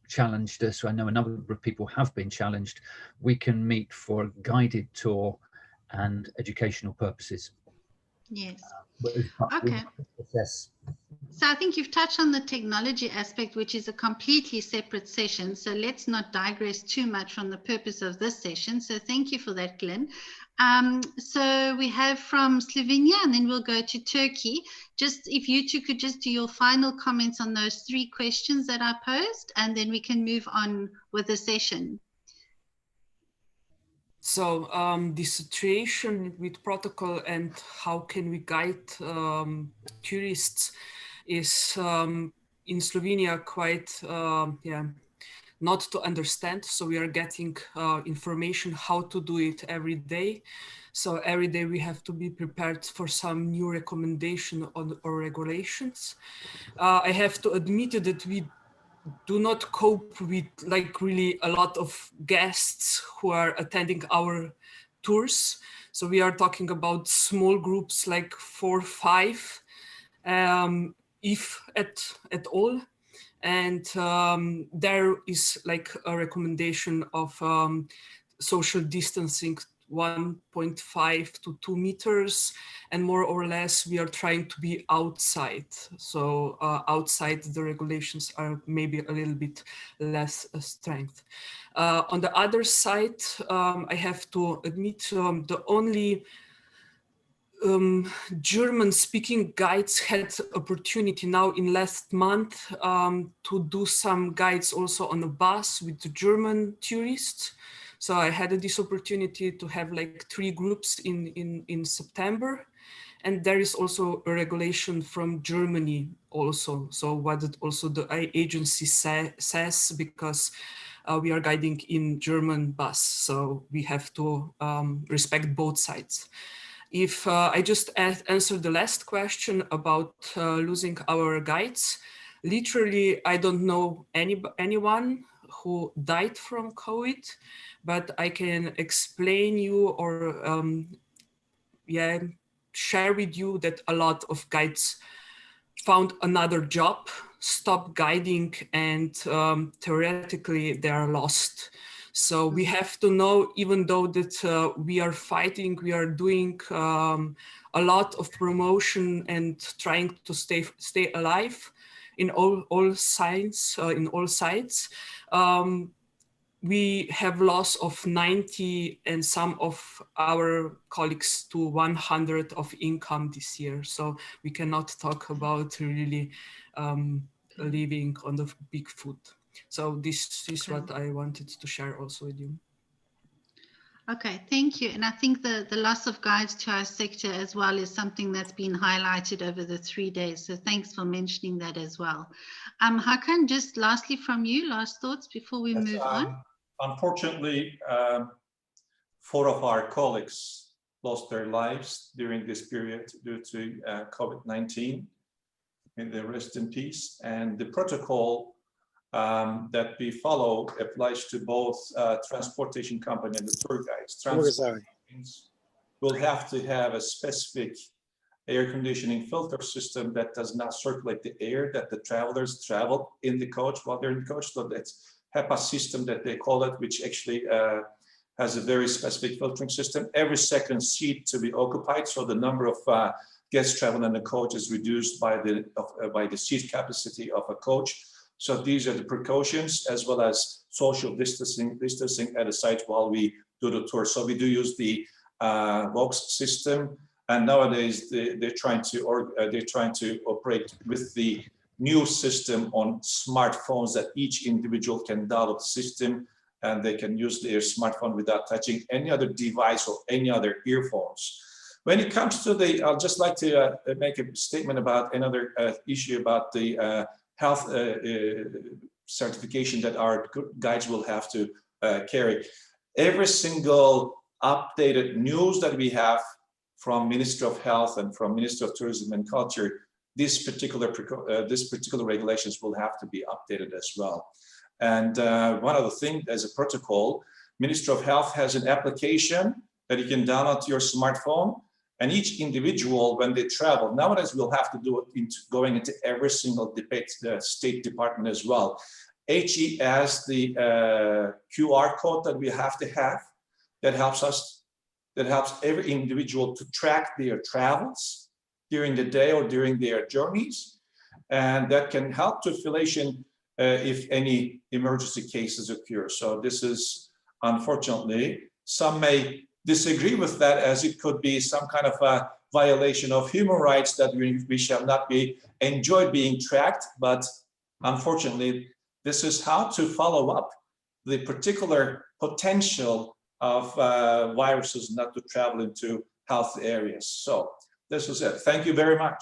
challenged us. So I know a number of people have been challenged. We can meet for a guided tour and educational purposes. Yes. Okay. Yes. So I think you've touched on the technology aspect, which is a completely separate session. So let's not digress too much from the purpose of this session. So thank you for that, Glyn. So we have from Slovenia, and then we'll go to Turkey. Just if you two could just do your final comments on those 3 questions that I posed, and then we can move on with the session. So the situation with protocol and how can we guide tourists is in Slovenia quite not to understand. So we are getting information how to do it every day. So every day we have to be prepared for some new recommendation or regulations. I have to admit that we do not cope with like really a lot of guests who are attending our tours. So we are talking about small groups, like 4 or 5, if at all. And there is like a recommendation of social distancing 1.5 to 2 meters, and more or less we are trying to be outside. So outside the regulations are maybe a little bit less strength. On the other side, I have to admit the only German-speaking guides had opportunity now in last month to do some guides also on a bus with the German tourists. So I had this opportunity to have like 3 groups in September. And there is also a regulation from Germany also. So what also the agency says, because we are guiding in German bus. So we have to respect both sides. If I just answer the last question about losing our guides, literally, I don't know anyone who died from COVID, but I can explain you or share with you that a lot of guides found another job, stopped guiding, and theoretically they are lost. So we have to know, even though that we are fighting, we are doing a lot of promotion and trying to stay alive in all sides, we have loss of 90 and some of our colleagues to 100 of income this year. So we cannot talk about really living on the big food. So this is what I wanted to share also with you. Okay, thank you. And I think the loss of guides to our sector as well is something that's been highlighted over the 3 days. So thanks for mentioning that as well. Hakan, just lastly from you, last thoughts before we move on. Unfortunately, 4 of our colleagues lost their lives during this period due to COVID-19. May they rest in peace. And the protocol that we follow applies to both transportation company and the tour guides. Will have to have a specific air conditioning filter system that does not circulate the air that the travelers travel in the coach while they're in the coach. So that's HEPA system that they call it, which actually has a very specific filtering system. Every second seat to be occupied, so the number of guests traveling in the coach is reduced by the seat capacity of a coach. So these are the precautions, as well as social distancing at the site while we do the tour. So we do use the Vox system, and nowadays they're trying to operate with the new system on smartphones that each individual can download the system, and they can use their smartphone without touching any other device or any other earphones. When it comes to the, I'd just like to make a statement about another issue about the health certification that our guides will have to carry. Every single updated news that we have from Ministry of Health and from Ministry of Tourism and Culture, this particular regulations will have to be updated as well. And one other thing, as a protocol, Ministry of Health has an application that you can download to your smartphone. And each individual, when they travel, nowadays we'll have to do it going into every single state department as well. HE has the QR code that we have to have that helps every individual to track their travels during the day or during their journeys. And that can help to affiliation if any emergency cases occur. So this is, unfortunately, some may disagree with that, as it could be some kind of a violation of human rights that we shall not be enjoyed being tracked. But unfortunately, this is how to follow up the particular potential of viruses not to travel into health areas. So this is it. Thank you very much.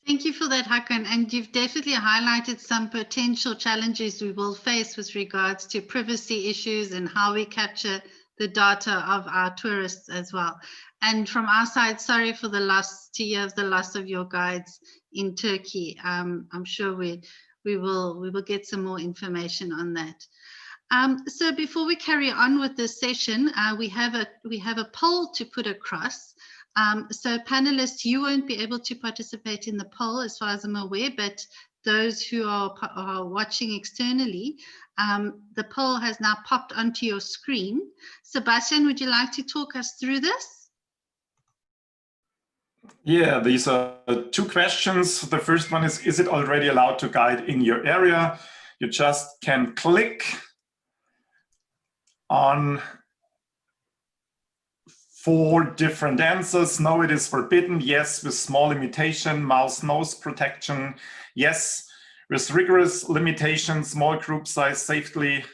Thank you for that, Hakan. And you've definitely highlighted some potential challenges we will face with regards to privacy issues and how we capture the data of our tourists as well. And from our side, sorry for the loss to hear of the loss of your guides in Turkey. I'm sure we will get some more information on that. So before we carry on with this session, we have a poll to put across. So panelists, you won't be able to participate in the poll as far as I'm aware, but those who are watching externally, the poll has now popped onto your screen. Sebastian, would you like to talk us through this? Yeah, these are two questions. The first one is it already allowed to guide in your area? You just can click on 4 different answers. No, it is forbidden. Yes, with small limitation, mouse nose protection. Yes, with rigorous limitation, small group size, safely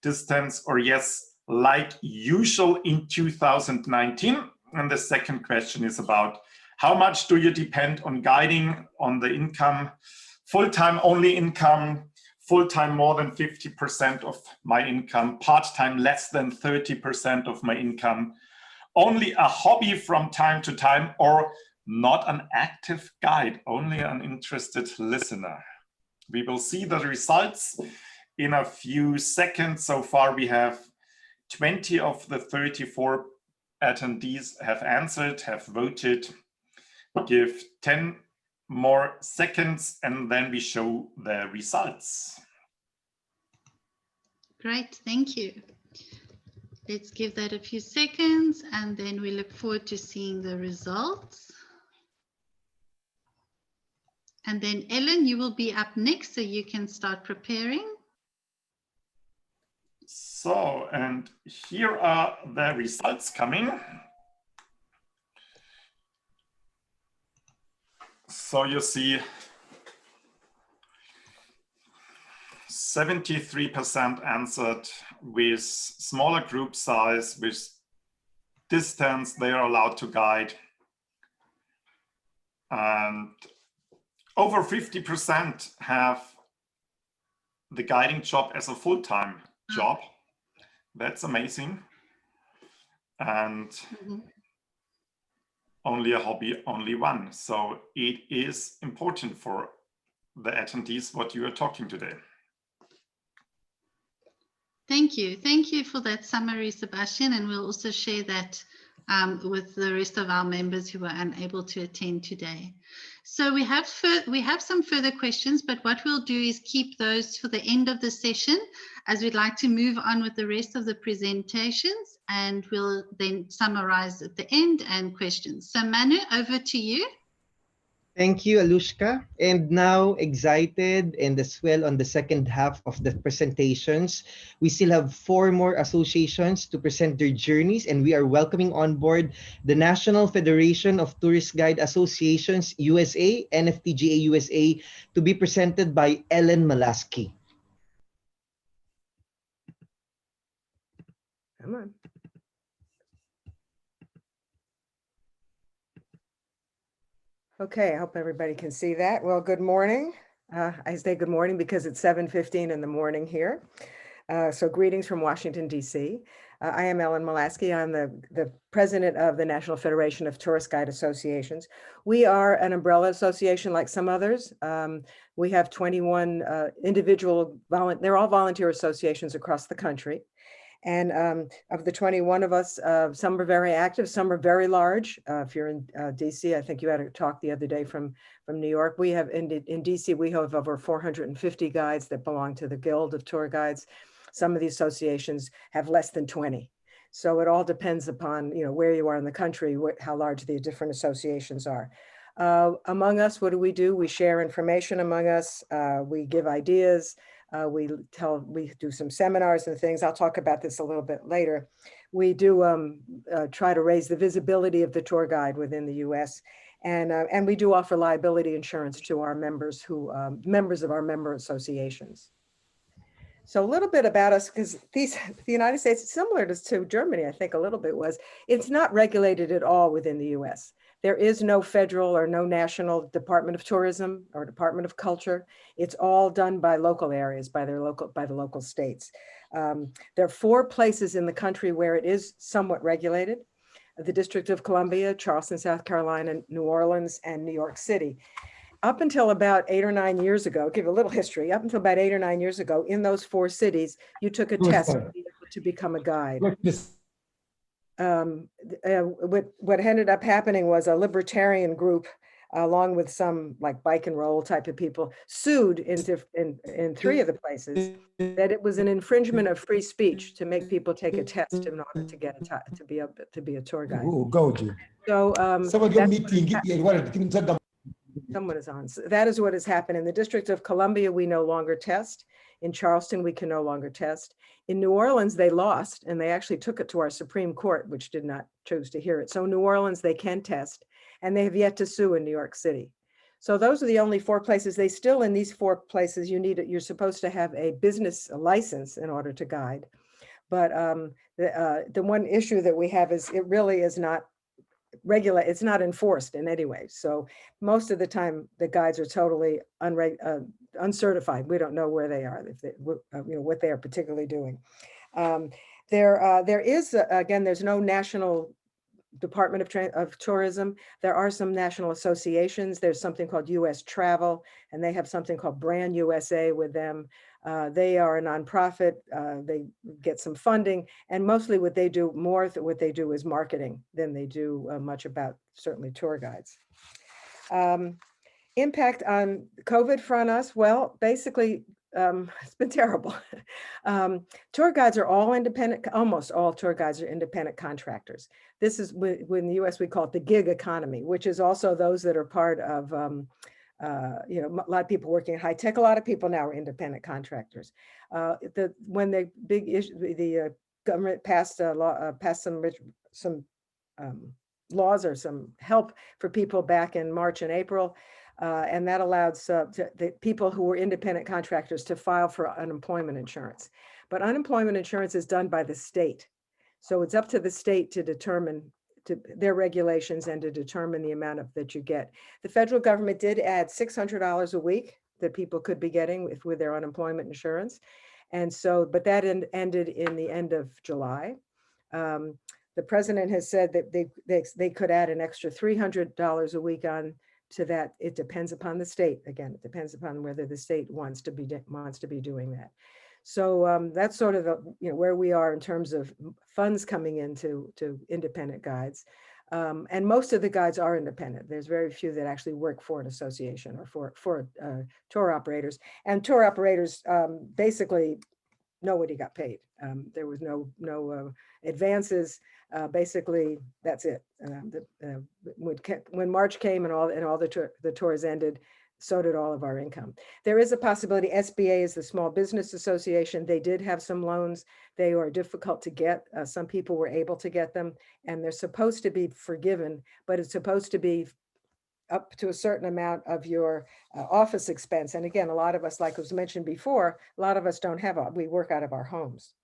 distance, or yes, like usual in 2019. And the second question is about how much do you depend on guiding on the income, full-time only income, full-time more than 50% of my income, part-time less than 30% of my income, only a hobby from time to time, or not an active guide, only an interested listener. We will see the results in a few seconds. So far, we have 20 of the 34 attendees have answered, have voted. Give 10 more seconds and then we show the results. Great, thank you. Let's give that a few seconds and then we look forward to seeing the results. And then Ellen, you will be up next, so you can start preparing. So, and here are the results coming. So you see 73% answered with smaller group size, with distance they are allowed to guide. And over 50% have the guiding job as a full-time job. That's amazing. And only a hobby, only one. So it is important for the attendees what you are talking today. Thank you. Thank you for that summary, Sebastian. And we'll also share that with the rest of our members who were unable to attend today. So we have some further questions, but what we'll do is keep those for the end of the session, as we'd like to move on with the rest of the presentations, and we'll then summarize at the end and questions. So Manu, over to you. Thank you, Alushca. And now, excited and as well on the second half of the presentations, we still have 4 more associations to present their journeys, and we are welcoming on board the National Federation of Tourist Guide Associations USA, NFTGA-USA, to be presented by Ellen Malasky. Come on. Okay, I hope everybody can see that. Well, good morning. I say good morning because it's 7:15 in the morning here. So greetings from Washington, D.C. I am Ellen Malasky. I'm the president of the National Federation of Tourist Guide Associations. We are an umbrella association like some others. We have 21 individual, they're all volunteer associations across the country. And of the 21 of us, some are very active, some are very large. If you're in DC, I think you had a talk the other day from New York. We have in DC, we have over 450 guides that belong to the Guild of Tour Guides. Some of the associations have less than 20. So it all depends upon, you know, where you are in the country, how large the different associations are. Among us, what do? We share information among us. We give ideas. We do some seminars and things. I'll talk about this a little bit later. We do try to raise the visibility of the tour guide within the U.S. And we do offer liability insurance to our members members of our member associations. So a little bit about us, because the United States, similar to Germany, I think a little bit it's not regulated at all within the US. There is no federal or no national Department of Tourism or Department of Culture. It's all done by local areas, by the local states. There are 4 places in the country where it is somewhat regulated: the District of Columbia, Charleston, South Carolina, New Orleans, and New York City. Up until about 8 or 9 years ago, give a little history, up until about 8 or 9 years ago, in those 4 cities, you took a test to become a guide. What ended up happening was a libertarian group, along with some like bike and roll type of people, sued in 3 of the places that it was an infringement of free speech to make people take a test in order to get to be a tour guide. So someone is on. So that is what has happened. In the District of Columbia, we no longer test. In Charleston, we can no longer test. In New Orleans, they lost, and they actually took it to our Supreme Court, which did not choose to hear it. So New Orleans, they can test, and they have yet to sue in New York City. So those are the only 4 places. They still, in these 4 places, you're supposed to have a business license in order to guide. But the one issue that we have is it really is not it's not enforced in any way. So most of the time the guides are totally uncertified. We don't know where they are, if they, you know, what they are particularly doing. There is, again, there's no national Department of Tourism. There are some national associations. There's something called US Travel, and they have something called Brand USA with them. They are a nonprofit. They get some funding, and mostly what they do is marketing than they do much about certainly tour guides. Impact on COVID for us, well, basically, it's been terrible. Tour guides are all independent, almost all tour guides are independent contractors. This is, in the US, we call it the gig economy, which is also those that are part of, you know, a lot of people working in high tech, a lot of people now are independent contractors. When the big issue, the government passed a law, passed some laws or some help for people back in March and April. And that allowed the people who were independent contractors to file for unemployment insurance. But unemployment insurance is done by the state. So it's up to the state to determine their regulations and to determine the amount that you get. The federal government did add $600 a week that people could be getting with their unemployment insurance. And so, but that ended in the end of July. The president has said that they could add an extra $300 a week on to that. It depends upon the state. Again, it depends upon whether the state wants to be doing that. So that's sort of where we are in terms of funds coming into independent guides. And most of the guides are independent. There's very few that actually work for an association or for tour operators. And tour operators, basically, nobody got paid. There was no advances. Basically, that's it. When March came and all the tours ended, so did all of our income. There is a possibility. SBA is the Small Business Association. They did have some loans. They are difficult to get. Some people were able to get them, and they're supposed to be forgiven, but it's supposed to be up to a certain amount of your office expense. And again, a lot of us, like was mentioned before, a lot of us don't have, we work out of our homes.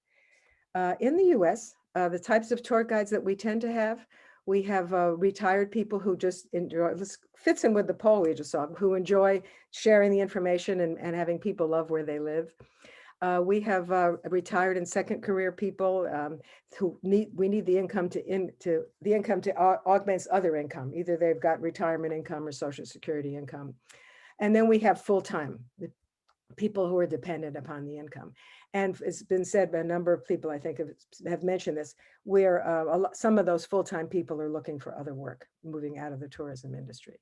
In the US, the types of tour guides that we tend to have, we have retired people who just enjoy, this fits in with the poll we just saw, who enjoy sharing the information and having people love where they live. We have retired and second career people who need the income to augment other income. Either they've got retirement income or Social Security income. And then we have full-time, people who are dependent upon the income. And it's been said by a number of people, I think have mentioned this, where some of those full-time people are looking for other work, moving out of the tourism industry.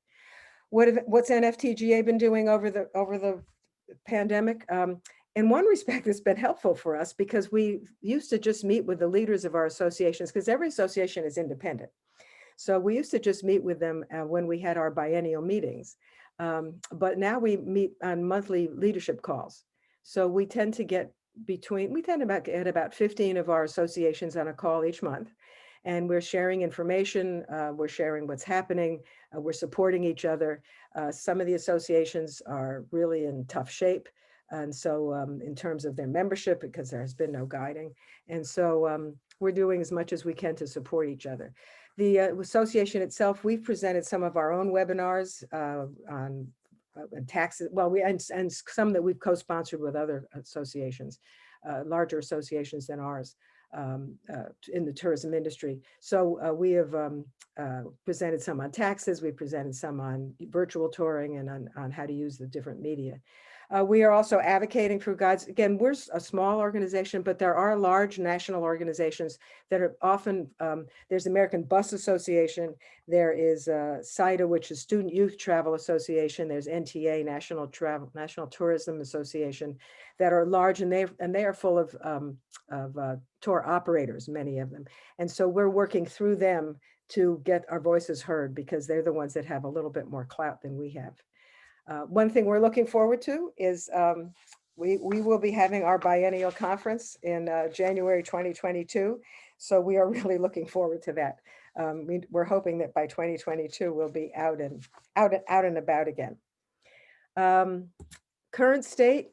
What's NFTGA been doing over the pandemic? in one respect, it's been helpful for us because we used to just meet with the leaders of our associations, because every association is independent. So we used to just meet with them when we had our biennial meetings. But now we meet on monthly leadership calls. So we tend to get get about 15 of our associations on a call each month. And we're sharing information, we're sharing what's happening, we're supporting each other. Some of the associations are really in tough shape. And so in terms of their membership, because there has been no guiding. And so we're doing as much as we can to support each other. The association itself, we've presented some of our own webinars on taxes, well, and some that we've co-sponsored with other associations, larger associations than ours in the tourism industry. So we have presented some on taxes, we presented some on virtual touring and on how to use the different media. We are also advocating for guides. Again, we're a small organization, but there are large national organizations that are often, there's American Bus Association, there is CITA, which is Student Youth Travel Association, there's NTA, National Tourism Association, that are large, and they are full of tour operators, many of them. And so we're working through them to get our voices heard, because they're the ones that have a little bit more clout than we have. One thing we're looking forward to is we will be having our biennial conference in January 2022. So we are really looking forward to that. We're hoping that by 2022 we'll be out and about again. Current state,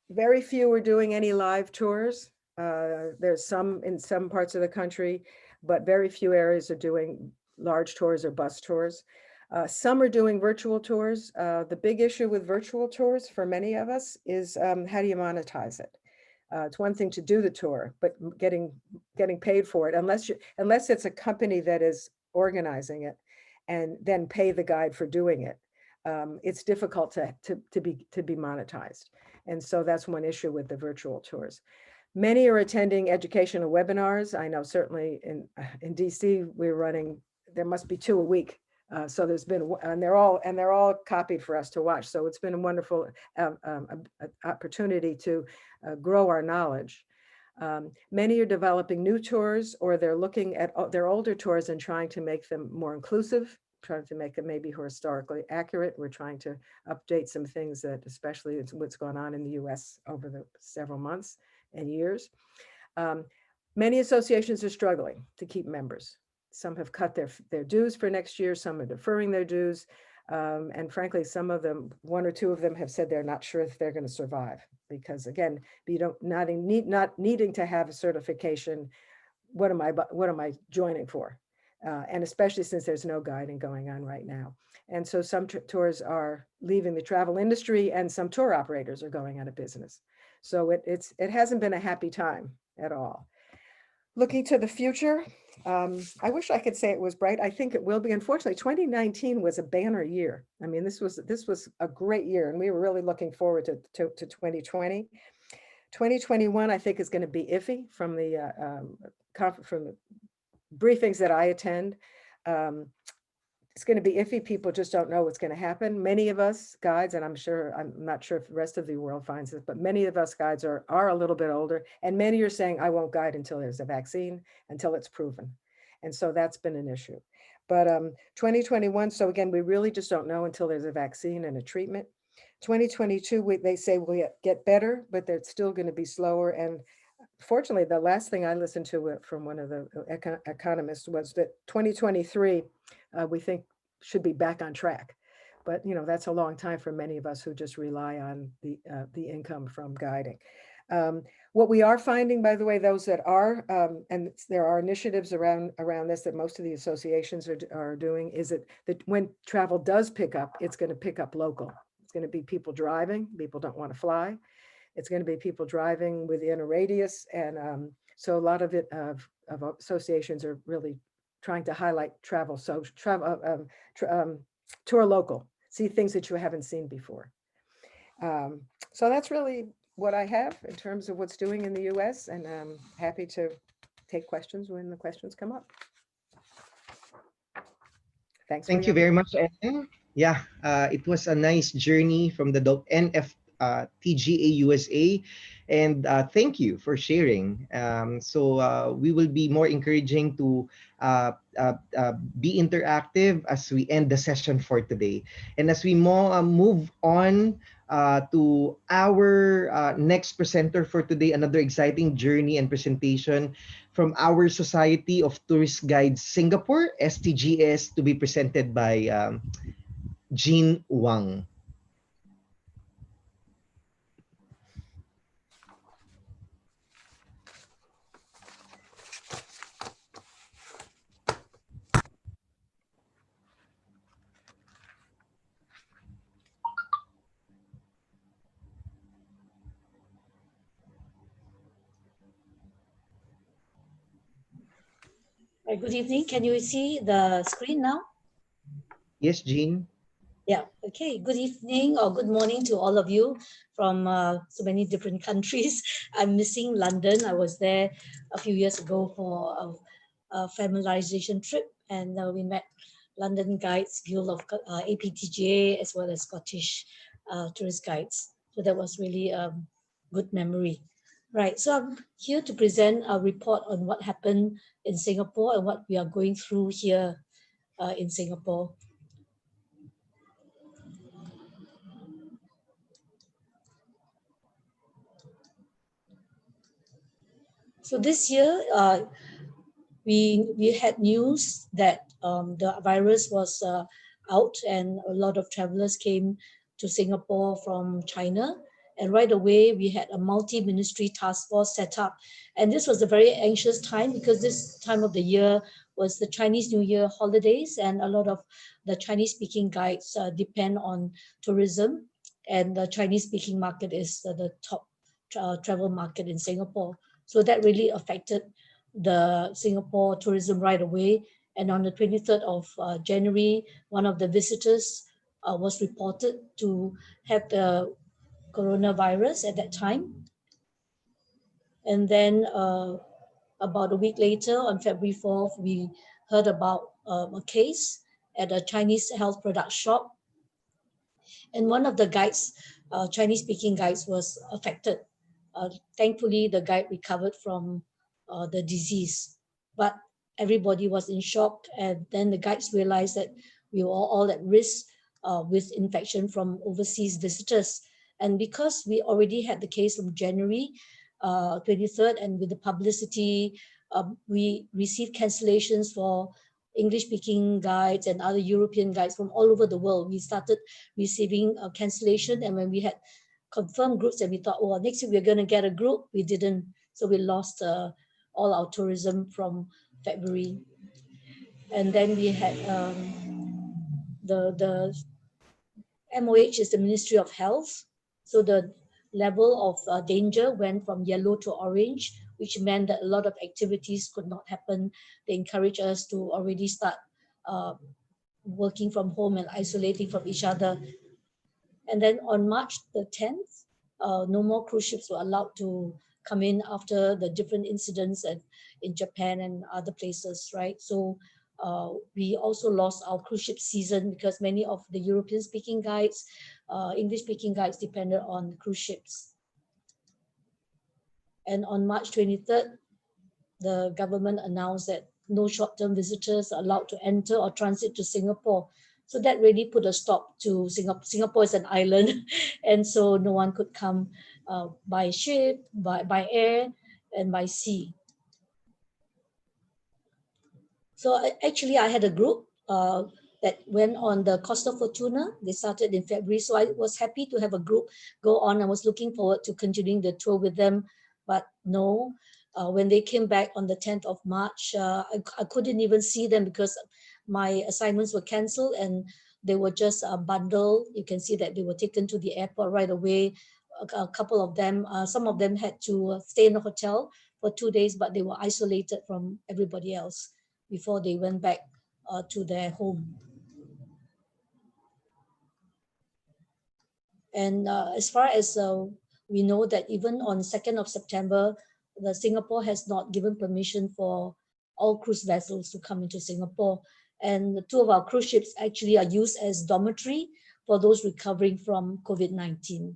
very few are doing any live tours. There's some in some parts of the country, but very few areas are doing large tours or bus tours. Some are doing virtual tours. The big issue with virtual tours for many of us is how do you monetize it? It's one thing to do the tour, but getting paid for it, unless it's a company that is organizing it and then pay the guide for doing it, it's difficult to be monetized. And so that's one issue with the virtual tours. Many are attending educational webinars. I know certainly in DC we're running, there must be 2 a week. So there's been, and they're all copied for us to watch. So it's been a wonderful opportunity to grow our knowledge. Many are developing new tours, or they're looking at their older tours and trying to make them more inclusive, trying to make them maybe historically accurate. We're trying to update some things that, especially what's gone on in the US over the several months and years. Many associations are struggling to keep members. Some have cut their dues for next year, some are deferring their dues. And frankly, some of them, 1 or 2 of them have said they're not sure if they're going to survive, because again, not needing to have a certification, what am I joining for? And especially since there's no guiding going on right now. And so some tours are leaving the travel industry, and some tour operators are going out of business. So it hasn't been a happy time at all. Looking to the future, I wish I could say it was bright. I think it will be. Unfortunately, 2019 was a banner year. I mean, this was a great year, and we were really looking forward to 2020. 2021, I think, is going to be iffy from the briefings that I attend. It's going to be iffy. People just don't know what's going to happen. Many of us guides, and I'm not sure if the rest of the world finds this, but many of us guides are a little bit older, and many are saying, I won't guide until there's a vaccine, until it's proven. And so that's been an issue. But 2021, so again, we really just don't know until there's a vaccine and a treatment. 2022, they say we'll get better, but they're still going to be slower. And fortunately, the last thing I listened to from one of the economists was that 2023, we think should be back on track. But that's a long time for many of us who just rely on the income from guiding. What we are finding, by the way, those that are, and there are initiatives around this that most of the associations are doing, is that when travel does pick up, it's going to pick up local. It's going to be people driving. People don't want to fly. It's going to be people driving within a radius. And so a lot of associations are really trying to highlight tour local, see things that you haven't seen before. So that's really what I have in terms of what's doing in the US, and I'm happy to take questions when the questions come up. Thanks. Thank you very much, Ellen. Yeah, it was a nice journey from the WFTGA USA. And thank you for sharing. We will be more encouraging to be interactive as we end the session for today. And as we move on to our next presenter for today, another exciting journey and presentation from our Society of Tourist Guides Singapore, STGS, to be presented by Wang. Good evening. Can you see the screen now? Yes, Jean. Yeah. Okay. Good evening or good morning to all of you from so many different countries. I'm missing London. I was there a few years ago for a familiarization trip, and we met London Guides Guild of APTGA as well as Scottish tourist guides. So that was really a good memory. Right, so I'm here to present a report on what happened in Singapore and what we are going through here in Singapore. So this year, we had news that the virus was out and a lot of travelers came to Singapore from China. And right away, we had a multi-ministry task force set up. And this was a very anxious time because this time of the year was the Chinese New Year holidays, and a lot of the Chinese-speaking guides depend on tourism. And the Chinese-speaking market is the top travel market in Singapore. So that really affected the Singapore tourism right away. And on the 23rd of January, one of the visitors was reported to have the coronavirus at that time. And then about a week later, on February 4th, we heard about a case at a Chinese health product shop. And one of the guides, Chinese-speaking guides, was affected. Thankfully, the guide recovered from the disease, but everybody was in shock. And then the guides realized that we were all at risk with infection from overseas visitors. And because we already had the case from January 23rd, and with the publicity, we received cancellations for English-speaking guides and other European guides from all over the world. We started receiving a cancellation, and when we had confirmed groups and we thought, oh, next week we're going to get a group, we didn't. So we lost all our tourism from February. And then we had the MOH is the Ministry of Health. So the level of danger went from yellow to orange, which meant that a lot of activities could not happen. They encouraged us to already start working from home and isolating from each other. And then on March the 10th, no more cruise ships were allowed to come in after the different incidents in Japan and other places, right? So we also lost our cruise ship season because many of the European-speaking guides, English-speaking guides depended on cruise ships. And on March 23rd, the government announced that no short-term visitors are allowed to enter or transit to Singapore. So that really put a stop to Singapore. Singapore is an island, and so no one could come by ship, by air, and by sea. So actually, I had a group that went on the Costa Fortuna. They started in February, so I was happy to have a group go on. I was looking forward to continuing the tour with them, but no. When they came back on the 10th of March, I couldn't even see them because my assignments were canceled and they were just bundled. You can see that they were taken to the airport right away. A couple of them, some of them had to stay in a hotel for 2 days, but they were isolated from everybody else before they went back to their home. And as far as we know that even on 2nd of September, the Singapore has not given permission for all cruise vessels to come into Singapore. And 2 of our cruise ships actually are used as dormitory for those recovering from COVID-19.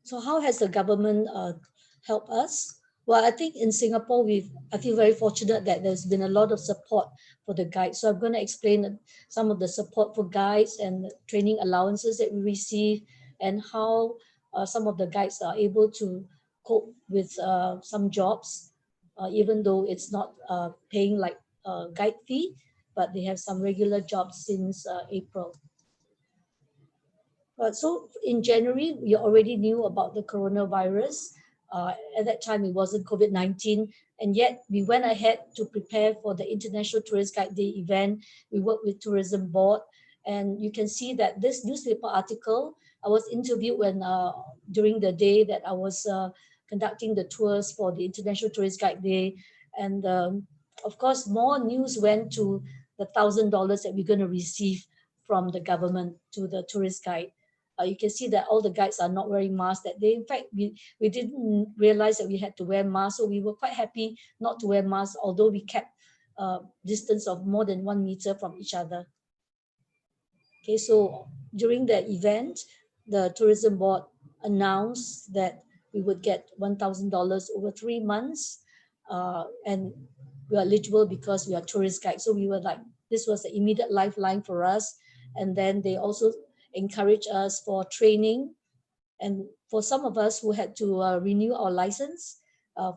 So how has the government helped us? Well, I think in Singapore, I feel very fortunate that there's been a lot of support for the guides. So I'm going to explain some of the support for guides and training allowances that we receive, and how some of the guides are able to cope with some jobs, even though it's not paying like a guide fee, but they have some regular jobs since April. So in January, we already knew about the coronavirus. At that time, it wasn't COVID-19, and yet we went ahead to prepare for the International Tourist Guide Day event. We worked with Tourism Board, and you can see that this newspaper article, I was interviewed when during the day that I was conducting the tours for the International Tourist Guide Day, and of course, more news went to the $1,000 that we're going to receive from the government to the tourist guide. You can see that all the guides are not wearing masks that day. In fact, we didn't realize that we had to wear masks, so we were quite happy not to wear masks, although we kept distance of more than 1 meter from each other. Okay, so during the event, the Tourism Board announced that we would get $1,000 over 3 months, and we are eligible because we are tourist guides. So we were like, this was the immediate lifeline for us. And then they also encourage us for training, and for some of us who had to renew our license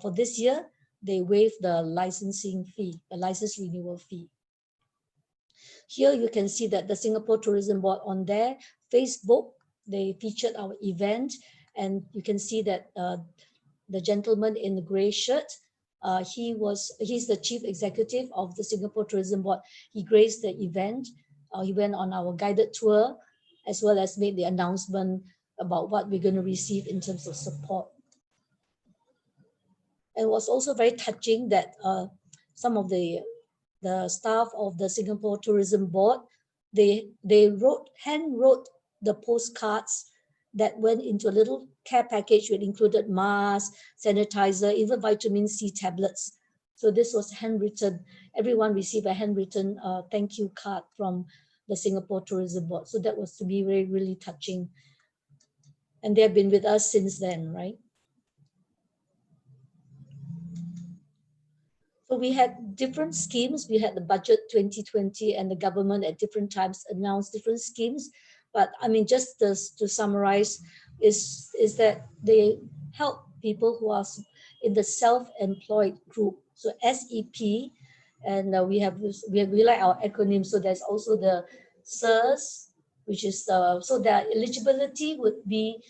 for this year, they waived the licensing fee, the license renewal fee. Here you can see that the Singapore Tourism Board on their Facebook, they featured our event, and you can see that the gentleman in the gray shirt, he's the chief executive of the Singapore Tourism Board. He graced the event. He went on our guided tour, as well as made the announcement about what we're going to receive in terms of support. And it was also very touching that some of the staff of the Singapore Tourism Board, they hand wrote the postcards that went into a little care package, which included masks, sanitizer, even vitamin C tablets. So this was handwritten. Everyone received a handwritten thank you card from the Singapore Tourism Board. So that was to be really touching. And they have been with us since then, right? So we had different schemes. We had the budget 2020, and the government at different times announced different schemes. But I mean, just to summarize, is that they help people who are in the self-employed group. So SEP, and we like our acronym. So there's also the SIRS, which is so their eligibility would be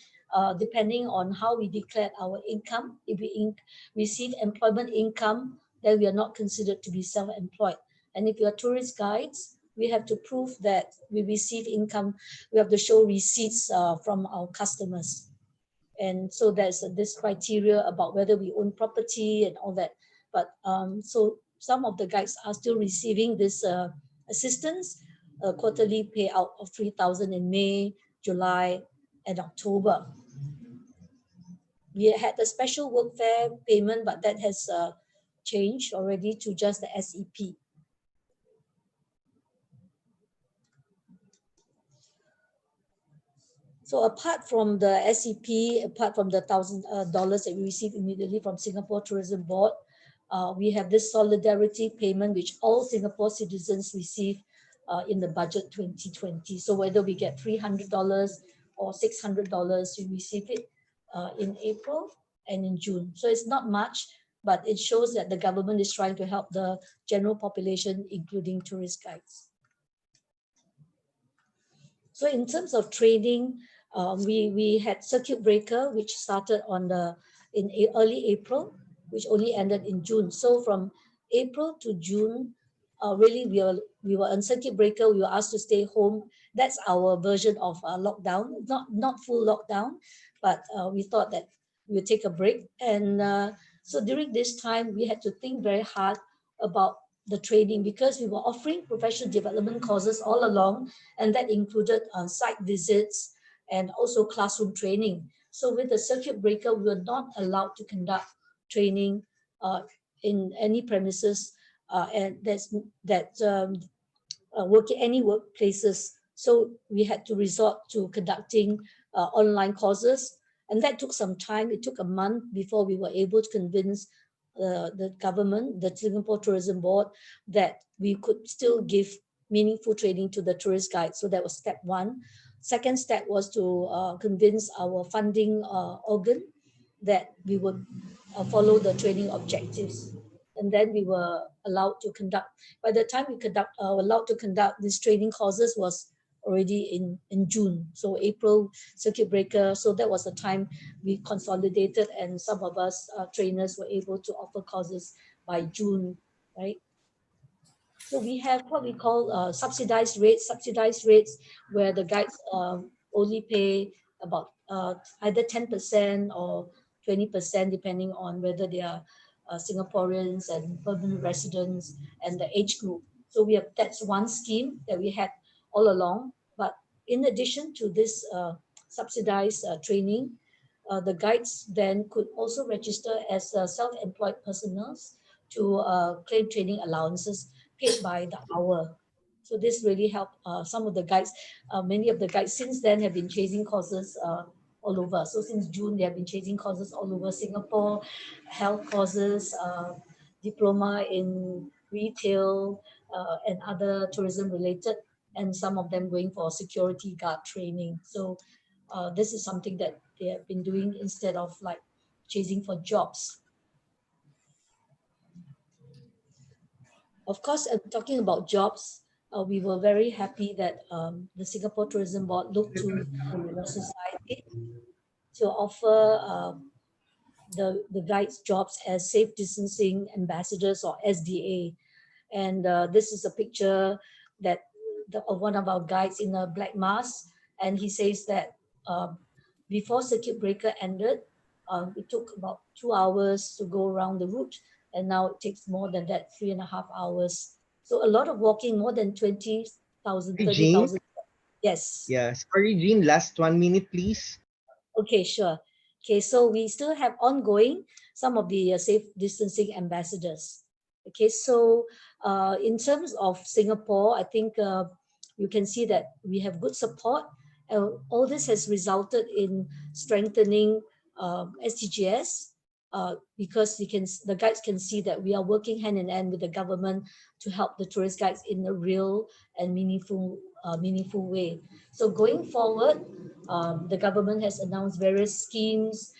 depending on how we declare our income. If we receive employment income, then we are not considered to be self-employed. And if you are tourist guides, we have to prove that we receive income. We have to show receipts from our customers. And so there's this criteria about whether we own property and all that. But so some of the guides are still receiving this assistance, a quarterly payout of 3,000 in May, July, and October. We had a special workfare payment, but that has changed already to just the SEP. So apart from the SEP, apart from the $1,000 that we received immediately from Singapore Tourism Board, we have this solidarity payment, which all Singapore citizens receive in the budget 2020. So whether we get $300 or $600, we receive it in April and in June. So it's not much, but it shows that the government is trying to help the general population, including tourist guides. So in terms of training, we had circuit breaker, which started in early April, which only ended in June. So from April to June, really we were on circuit breaker. We were asked to stay home. That's our version of lockdown, not full lockdown, but we thought that we would take a break. And so during this time, we had to think very hard about the training, because we were offering professional development courses all along, and that included site visits and also classroom training. So with the circuit breaker, we were not allowed to conduct training in any premises and any workplaces. So we had to resort to conducting online courses. And that took some time. It took a month before we were able to convince the government, the Singapore Tourism Board, that we could still give meaningful training to the tourist guides. So that was step one. Second step was to convince our funding organ that we would follow the training objectives. And then we were allowed to conduct, by the time we allowed to conduct these training courses was already in June. So April, circuit breaker. So that was the time we consolidated, and some of us trainers were able to offer courses by June, right? So we have what we call subsidized rates where the guides only pay about either 10% or 20%, depending on whether they are Singaporeans and permanent residents and the age group. So we have, that's one scheme that we had all along. But in addition to this subsidized training, the guides then could also register as self-employed personnel to claim training allowances paid by the hour. So this really helped some of the guides. Many of the guides since then have been chasing courses all over. So since June, they have been chasing courses all over Singapore, health courses, diploma in retail and other tourism related, and some of them going for security guard training. So this is something that they have been doing instead of like chasing for jobs. Of course, talking about jobs, we were very happy that the Singapore Tourism Board looked to the society to offer the guides jobs as safe distancing ambassadors, or SDA. And this is a picture that of one of our guides in a black mask. And he says that before circuit breaker ended, it took about 2 hours to go around the route. And now it takes more than that, 3.5 hours. So a lot of walking, more than 20,000, 30,000. Yes. Yeah, sorry, Jean, last 1 minute, please. Okay, sure. Okay, so we still have ongoing some of the safe distancing ambassadors. Okay, so in terms of Singapore, I think you can see that we have good support. All this has resulted in strengthening STGS because the guides can see that we are working hand in hand with the government to help the tourist guides in a real and meaningful way. So going forward, the government has announced various schemes.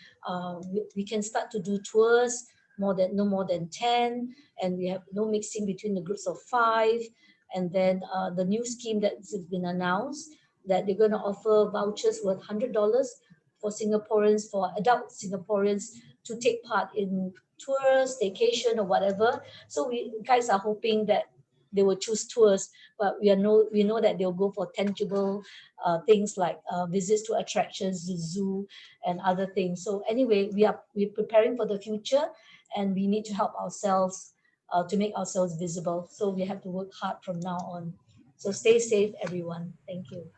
We can start to do tours, no more than 10, and we have no mixing between the groups of 5. And then the new scheme that's been announced, that they're going to offer vouchers worth $100 for Singaporeans, for adult Singaporeans to take part in tours, staycation, or whatever. So we guys are hoping that they will choose tours, but we know that they'll go for tangible things like visits to attractions, the zoo, and other things. So anyway, we're preparing for the future, and we need to help ourselves to make ourselves visible. So we have to work hard from now on. So stay safe, everyone. Thank you.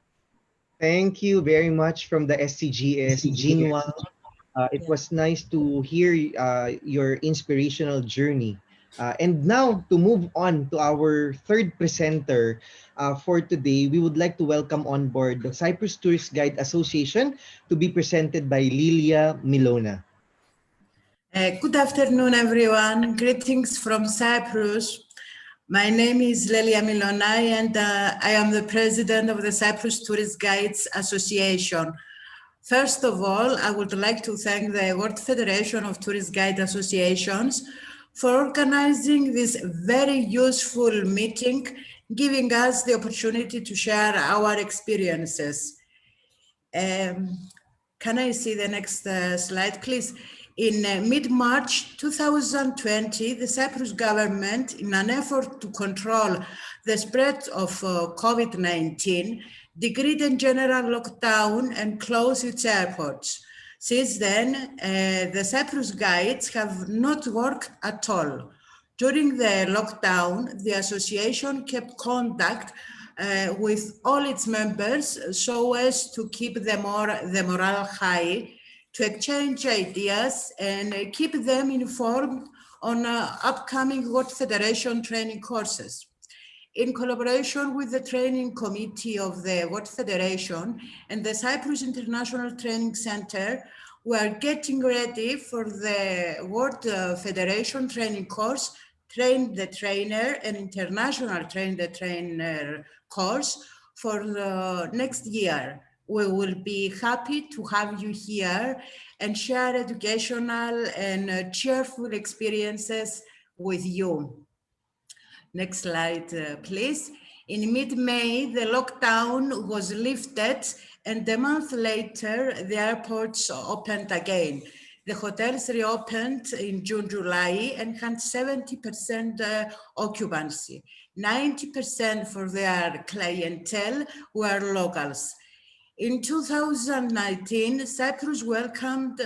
Thank you very much from the STGS, Jean Wang. It was nice to hear your inspirational journey. And now to move on to our third presenter for today, we would like to welcome on board the Cyprus Tourist Guide Association to be presented by Lelia Mylona. Good afternoon, everyone. Greetings from Cyprus. My name is Lelia Mylona, and I am the president of the Cyprus Tourist Guides Association. First of all, I would like to thank the World Federation of Tourist Guide Associations for organizing this very useful meeting, giving us the opportunity to share our experiences. Can I see the next slide, please? In mid-March 2020, the Cyprus government, in an effort to control the spread of COVID-19, decreed a general lockdown and closed its airports. Since then, the Cyprus guides have not worked at all. During the lockdown, the association kept contact with all its members so as to keep the morale high, to exchange ideas and keep them informed on upcoming World Federation training courses. In collaboration with the training committee of the World Federation and the Cyprus International Training Center, We are getting ready for the World Federation training course, Train the Trainer, and International Train the Trainer course for the next year. We will be happy to have you here and share educational and cheerful experiences with you. Next slide, please. In mid-May, the lockdown was lifted, and a month later, the airports opened again. The hotels reopened in June, July, and had 70% occupancy. 90% for their clientele were locals. In 2019, Cyprus welcomed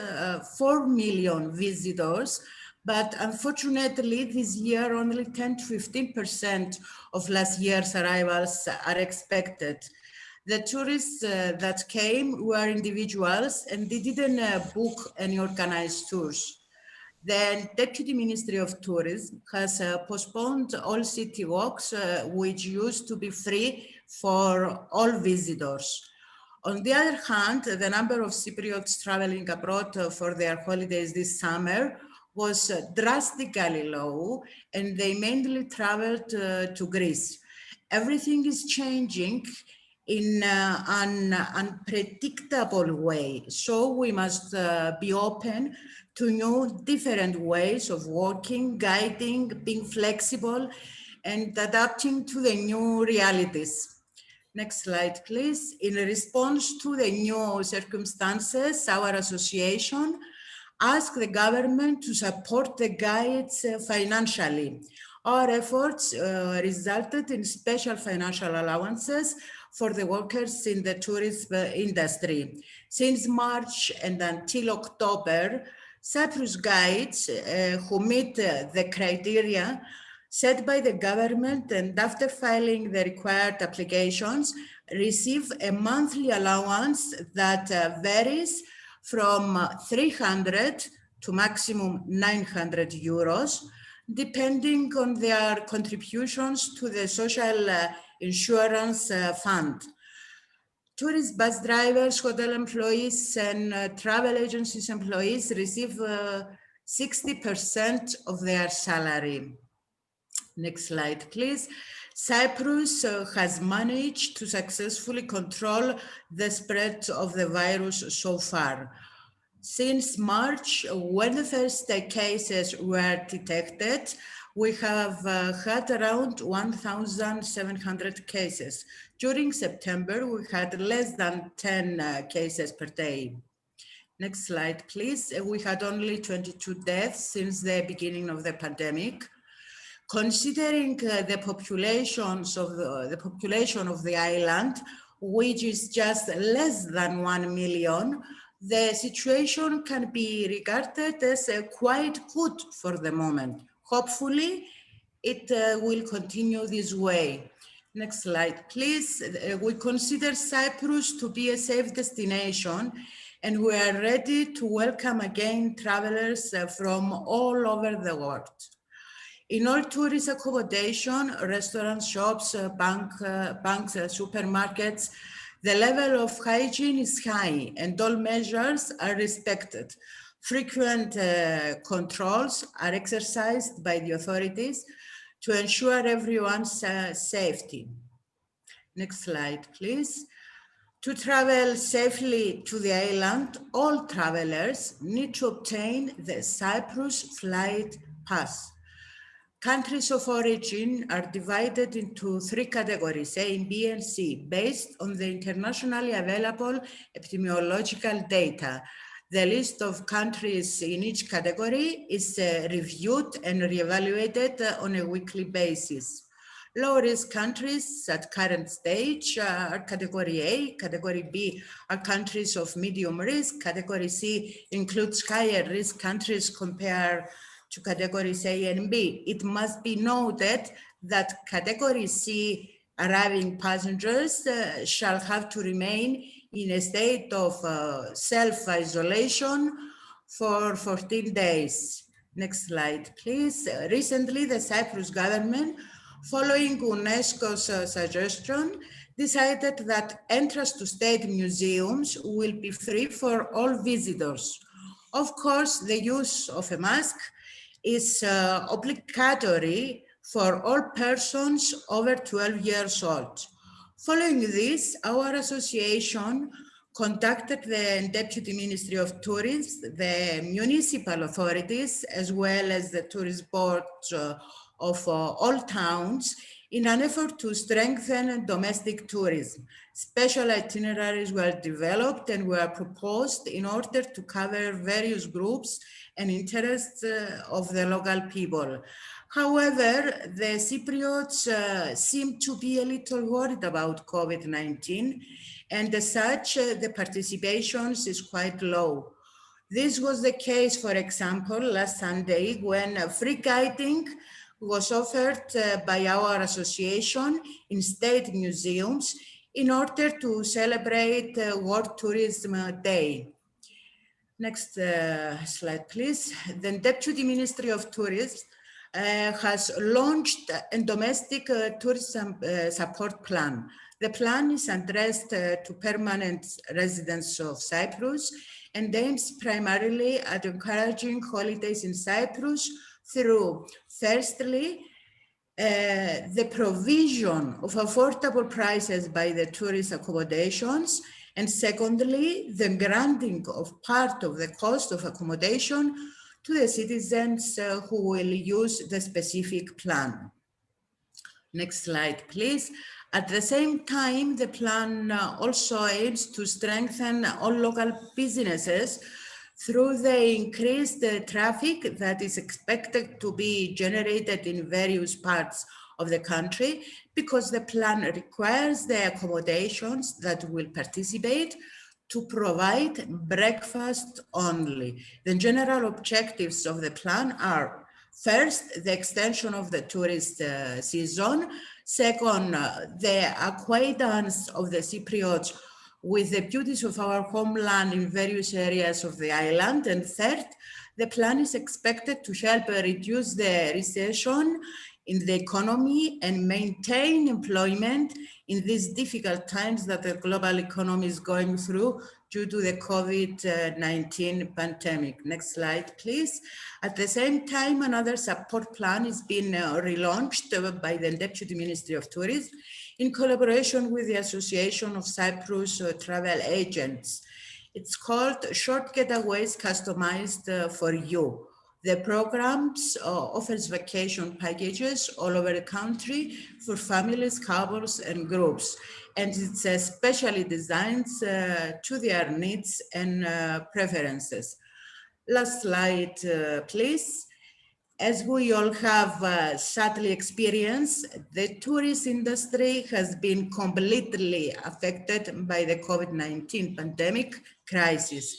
4 million visitors, but unfortunately this year only 10 to 15% of last year's arrivals are expected. The tourists that came were individuals and they didn't book any organized tours. The Deputy Ministry of Tourism has postponed all city walks, which used to be free for all visitors. On the other hand, the number of Cypriots traveling abroad for their holidays this summer was drastically low, and they mainly traveled to Greece. Everything is changing in an unpredictable way, so we must be open to new, different ways of working, guiding, being flexible, and adapting to the new realities. Next slide, please. In response to the new circumstances, our association asked the government to support the guides financially. Our efforts resulted in special financial allowances for the workers in the tourism industry. Since March and until October, Cyprus guides who meet the criteria set by the government and after filing the required applications receive a monthly allowance that varies from 300 to maximum 900 euros, depending on their contributions to the social insurance fund. Tourist bus drivers, hotel employees, and travel agencies employees receive 60% of their salary. Next slide, please. Cyprus has managed to successfully control the spread of the virus so far. Since March, when the first cases were detected, we have had around 1,700 cases. During September, we had less than 10 cases per day. Next slide, please. We had only 22 deaths since the beginning of the pandemic. Considering the population of the island, which is just less than 1 million, the situation can be regarded as quite good for the moment. Hopefully, it will continue this way. Next slide, please. We consider Cyprus to be a safe destination, and we are ready to welcome again travelers from all over the world. In all tourist accommodation, restaurants, shops, banks, supermarkets, the level of hygiene is high and all measures are respected. Frequent controls are exercised by the authorities to ensure everyone's safety. Next slide, please. To travel safely to the island, all travelers need to obtain the Cyprus Flight Pass. Countries of origin are divided into 3 categories, A, B, and C, based on the internationally available epidemiological data. The list of countries in each category is reviewed and reevaluated on a weekly basis. Low-risk countries at current stage are Category A, Category B are countries of medium risk, Category C includes higher risk countries compared to categories A and B. It must be noted that category C arriving passengers shall have to remain in a state of self-isolation for 14 days. Next slide, please. Recently, the Cyprus government, following UNESCO's suggestion, decided that entrance to state museums will be free for all visitors. Of course, the use of a mask is obligatory for all persons over 12 years old. Following this, our association contacted the Deputy Ministry of Tourism, the municipal authorities, as well as the tourist boards of all towns in an effort to strengthen domestic tourism. Special itineraries were developed and were proposed in order to cover various groups and interests of the local people. However, the Cypriots seem to be a little worried about COVID-19, and as such, the participation is quite low. This was the case, for example, last Sunday when free guiding was offered by our association in state museums in order to celebrate World Tourism Day. Next slide, please. The Deputy Ministry of Tourism has launched a domestic tourism support plan. The plan is addressed to permanent residents of Cyprus and aims primarily at encouraging holidays in Cyprus through, firstly, the provision of affordable prices by the tourist accommodations, and secondly, the granting of part of the cost of accommodation to the citizens who will use the specific plan. Next slide, please. At the same time, the plan also aims to strengthen all local businesses through the increased traffic that is expected to be generated in various parts of the country, because the plan requires the accommodations that will participate to provide breakfast only. The general objectives of the plan are: first, the extension of the tourist season; second, the acquaintance of the Cypriots with the beauties of our homeland in various areas of the island; and third, the plan is expected to help reduce the recession in the economy and maintain employment in these difficult times that the global economy is going through due to the COVID-19 pandemic. Next slide, please. At the same time, another support plan is being relaunched by the Deputy Ministry of Tourism in collaboration with the Association of Cyprus Travel Agents. It's called Short Getaways Customized for You. The programs offers vacation packages all over the country for families, couples, and groups. And it's especially designed to their needs and preferences. Last slide, please. As we all have sadly experienced, the tourist industry has been completely affected by the COVID-19 pandemic crisis.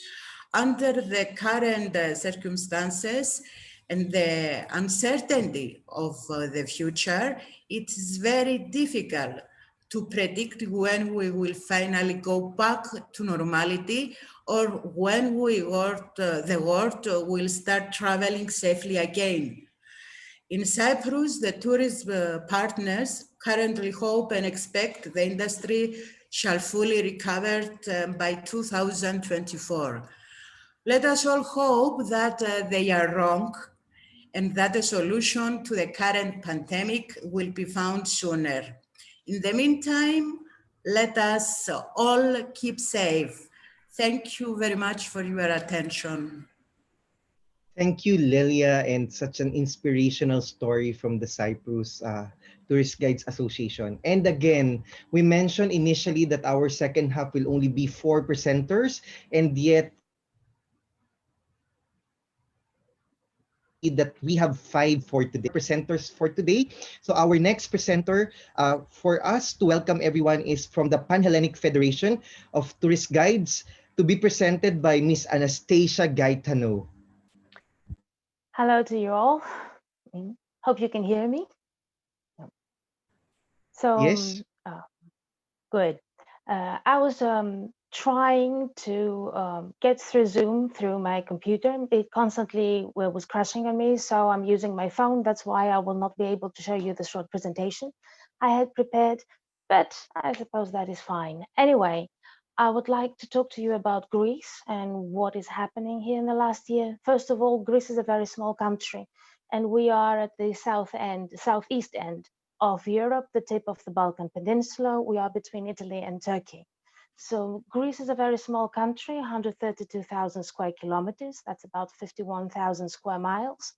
Under the current circumstances and the uncertainty of the future, it is very difficult to predict when we will finally go back to normality, or when the world will start traveling safely again. In Cyprus, the tourism partners currently hope and expect the industry shall fully recover by 2024. Let us all hope that they are wrong and that a solution to the current pandemic will be found sooner. In the meantime, let us all keep safe. Thank you very much for your attention. Thank you, Lelia, and such an inspirational story from the Cyprus Tourist Guides Association. And again, we mentioned initially that our second half will only be 4 presenters, and yet that we have 5 for today, presenters for today. So our next presenter for us to welcome everyone is from the Panhellenic Federation of Tourist Guides, to be presented by Miss Anastasia Gaitanou. Hello to you all. Hope you can hear me. So, yes. Good. I was trying to get through Zoom through my computer. It constantly was crashing on me, so I'm using my phone. That's why I will not be able to show you the short presentation I had prepared, but I suppose that is fine. Anyway, I would like to talk to you about Greece and what is happening here in the last year. First of all, Greece is a very small country, and we are at the southeast end of Europe, the tip of the Balkan Peninsula. We are between Italy and Turkey. So Greece is a very small country, 132,000 square kilometers. That's about 51,000 square miles.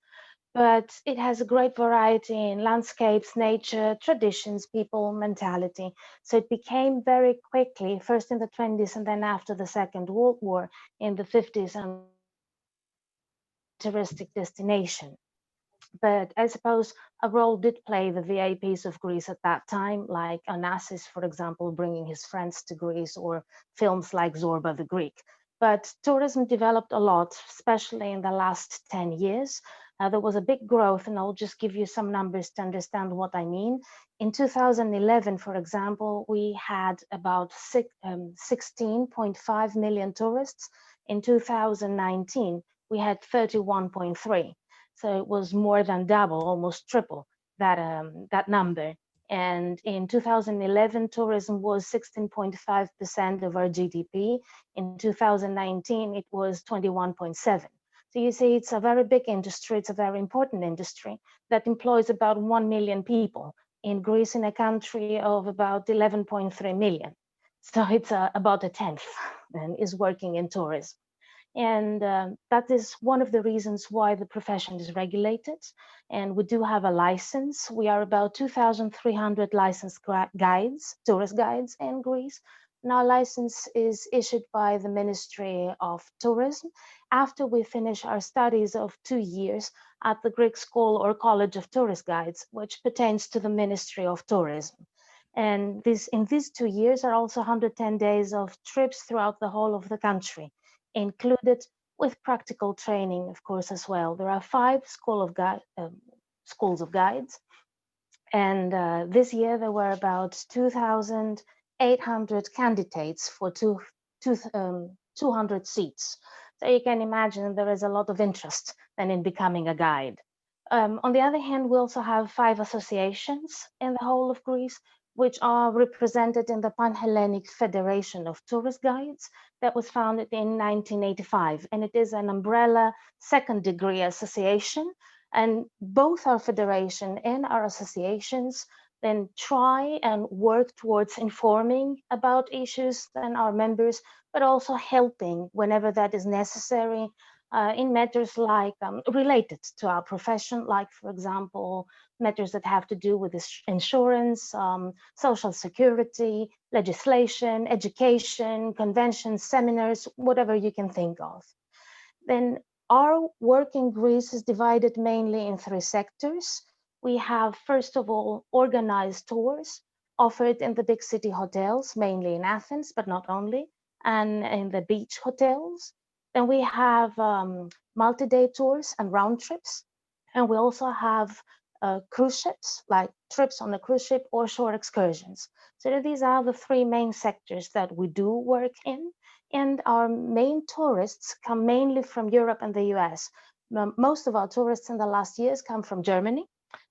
But it has a great variety in landscapes, nature, traditions, people, mentality. So it became very quickly, first in the 20s and then after the Second World War in the 50s, an touristic destination. But I suppose a role did play the VIPs of Greece at that time, like Onassis, for example, bringing his friends to Greece, or films like Zorba the Greek. But tourism developed a lot, especially in the last 10 years. There was a big growth, and I'll just give you some numbers to understand what I mean. In 2011, for example, we had about 16.5 million tourists. In 2019, we had 31.3. So it was more than double, almost triple that number. And in 2011, tourism was 16.5% of our GDP. In 2019, it was 21.7. So you see, it's a very big industry. It's a very important industry that employs about 1 million people in Greece, in a country of about 11.3 million. So it's about a tenth and is working in tourism. And that is one of the reasons why the profession is regulated. And we do have a license. We are about 2,300 licensed guides, tourist guides in Greece. And our license is issued by the Ministry of Tourism after we finish our studies of 2 years at the Greek School or College of Tourist Guides, which pertains to the Ministry of Tourism. And in these 2 years are also 110 days of trips throughout the whole of the country, included with practical training, of course, as well. There are 5 schools of guides. And this year there were about 2,800 candidates for 200 seats. So you can imagine there is a lot of interest then in becoming a guide. On the other hand, we also have 5 associations in the whole of Greece, which are represented in the Panhellenic Federation of Tourist Guides that was founded in 1985. And it is an umbrella second-degree association. And both our federation and our associations then try and work towards informing about issues and our members, but also helping whenever that is necessary in matters like related to our profession, like, for example, matters that have to do with insurance, social security, legislation, education, conventions, seminars, whatever you can think of. Then our work in Greece is divided mainly in 3 sectors. We have, first of all, organized tours offered in the big city hotels, mainly in Athens, but not only, and in the beach hotels. Then we have multi-day tours and round trips. And we also have cruise ships, like trips on a cruise ship or shore excursions. So these are the 3 main sectors that we do work in. And our main tourists come mainly from Europe and the US. Most of our tourists in the last years come from Germany,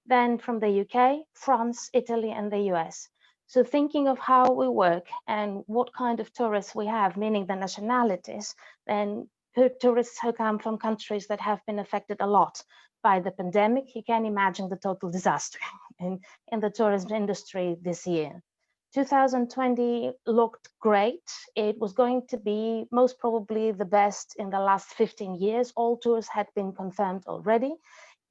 then from the UK, France, Italy, and the US. So thinking of how we work and what kind of tourists we have, meaning the nationalities, then tourists who come from countries that have been affected a lot by the pandemic, you can imagine the total disaster in the tourism industry this year. 2020 looked great. It was going to be most probably the best in the last 15 years. All tours had been confirmed already.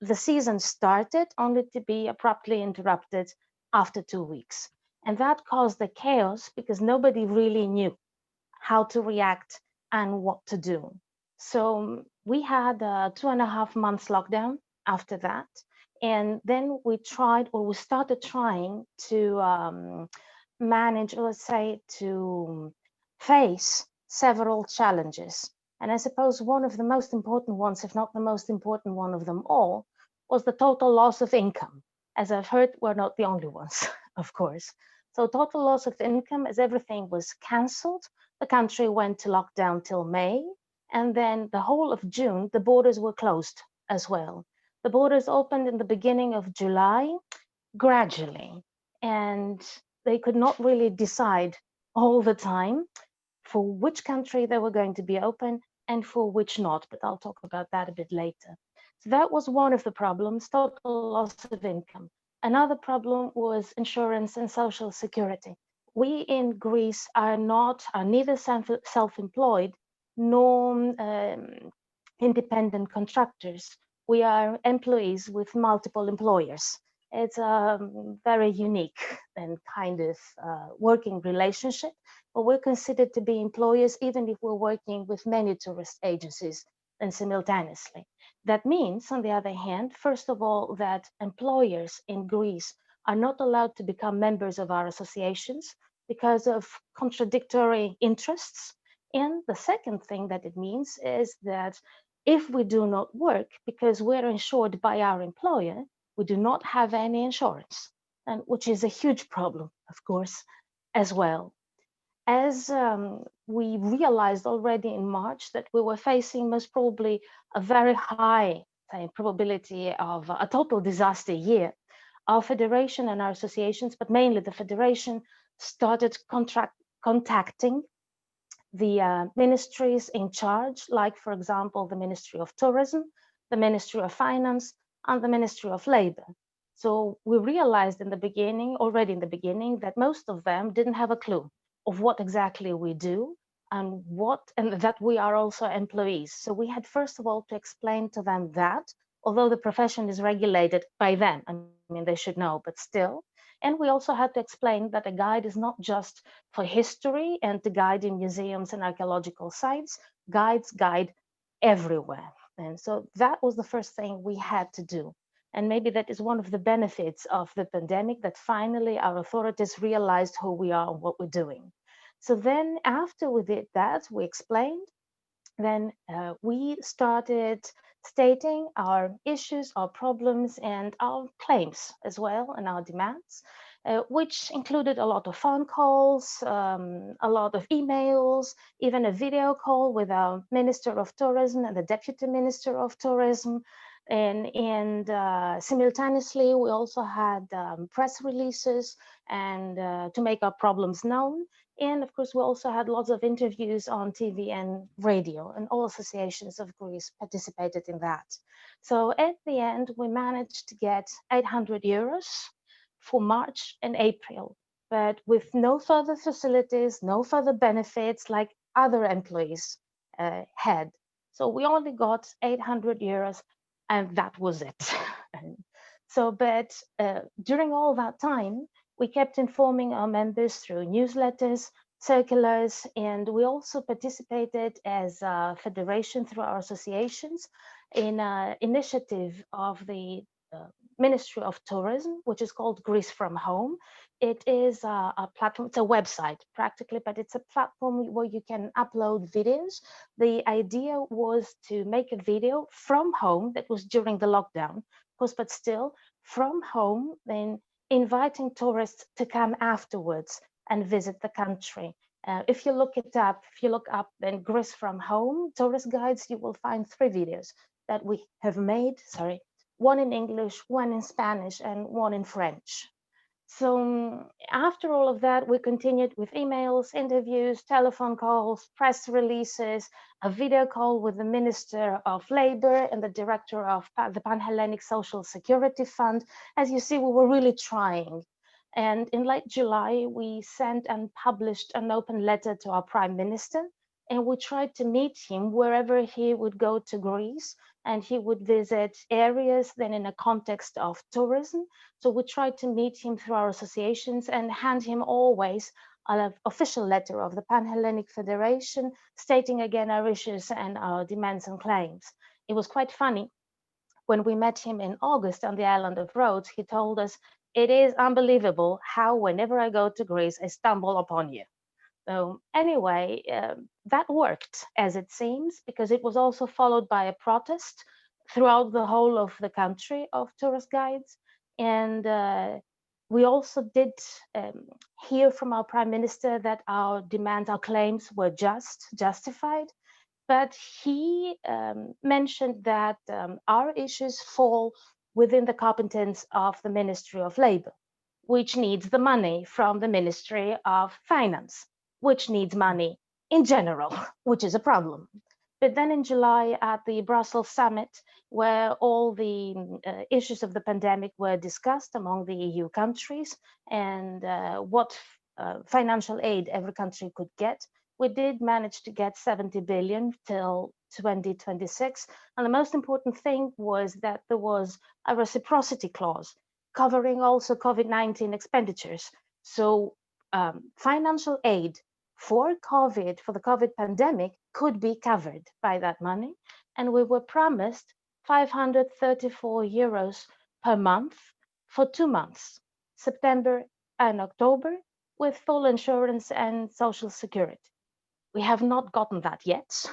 The season started only to be abruptly interrupted after 2 weeks. And that caused the chaos because nobody really knew how to react and what to do. So we had a 2.5 months lockdown after that. And then we started trying to manage, let's say, to face several challenges. And I suppose one of the most important ones, if not the most important one of them all, was the total loss of income. As I've heard, we're not the only ones, of course. So total loss of income, as everything was canceled. The country went to lockdown till May. And then the whole of June, the borders were closed as well. The borders opened in the beginning of July, gradually. And they could not really decide all the time. for which country they were going to be open and for which not, but I'll talk about that a bit later. So that was one of the problems, total loss of income. Another problem was insurance and social security. We in Greece are neither self-employed nor independent contractors. We are employees with multiple employers. It's a very unique and kind of working relationship, but we're considered to be employers even if we're working with many tourist agencies and simultaneously. That means, on the other hand, first of all, that employers in Greece are not allowed to become members of our associations because of contradictory interests. And the second thing that it means is that if we do not work because we're insured by our employer, we do not have any insurance, and which is a huge problem, of course, as well. As we realized already in March that we were facing most probably a very high probability of a total disaster year, our federation and our associations, but mainly the federation, started contacting the ministries in charge, like, for example, the Ministry of Tourism, the Ministry of Finance, and the Ministry of Labor. So we realized already in the beginning, that most of them didn't have a clue of what exactly we do and that we are also employees. So we had, first of all, to explain to them that, although the profession is regulated by them, I mean, they should know, but still. And we also had to explain that a guide is not just for history and to guide in museums and archaeological sites. Guides guide everywhere. And so that was the first thing we had to do. And maybe that is one of the benefits of the pandemic, that finally our authorities realized who we are and what we're doing. So then after we did that, we explained, then we started stating our issues, our problems, and our claims as well, and our demands, which included a lot of phone calls, a lot of emails, even a video call with our Minister of Tourism and the Deputy Minister of Tourism. And simultaneously, we also had press releases and to make our problems known. And of course, we also had lots of interviews on TV and radio, and all associations of Greece participated in that. So at the end, we managed to get 800 euros for March and April, but with no further facilities, no further benefits like other employees had. So we only got 800 euros, and that was it. So, but during all that time, we kept informing our members through newsletters, circulars, and we also participated as a federation through our associations in an initiative of the Ministry of Tourism, which is called Greece from Home. It is a platform, it's a website practically, but it's a platform where you can upload videos. The idea was to make a video from home, that was during the lockdown, of course, but still from home, then inviting tourists to come afterwards and visit the country. If you look up then Greece from Home tourist guides, you will find 3 videos that we have made, one in English, one in Spanish, and one in French. So after all of that, we continued with emails, interviews, telephone calls, press releases, a video call with the Minister of Labor and the Director of the Panhellenic Social Security Fund. As you see, we were really trying. And in late July, we sent and published an open letter to our Prime Minister, and we tried to meet him wherever he would go to Greece, and he would visit areas then in a context of tourism. So we tried to meet him through our associations and hand him always an official letter of the Panhellenic Federation stating again our issues and our demands and claims. It was quite funny. When we met him in August on the island of Rhodes, he told us, "It is unbelievable how whenever I go to Greece, I stumble upon you." So anyway, that worked as it seems, because it was also followed by a protest throughout the whole of the country of tourist guides. And we also did hear from our Prime Minister that our demands, our claims were justified. But he mentioned that our issues fall within the competence of the Ministry of Labor, which needs the money from the Ministry of Finance, which needs money in general, which is a problem. But then in July at the Brussels summit, where all the issues of the pandemic were discussed among the EU countries and what financial aid every country could get, we did manage to get 70 billion till 2026. And the most important thing was that there was a reciprocity clause covering also COVID-19 expenditures. So financial aid for COVID, for the COVID pandemic, could be covered by that money. And we were promised 534 euros per month for 2 months, September and October, with full insurance and social security. We have not gotten that yet,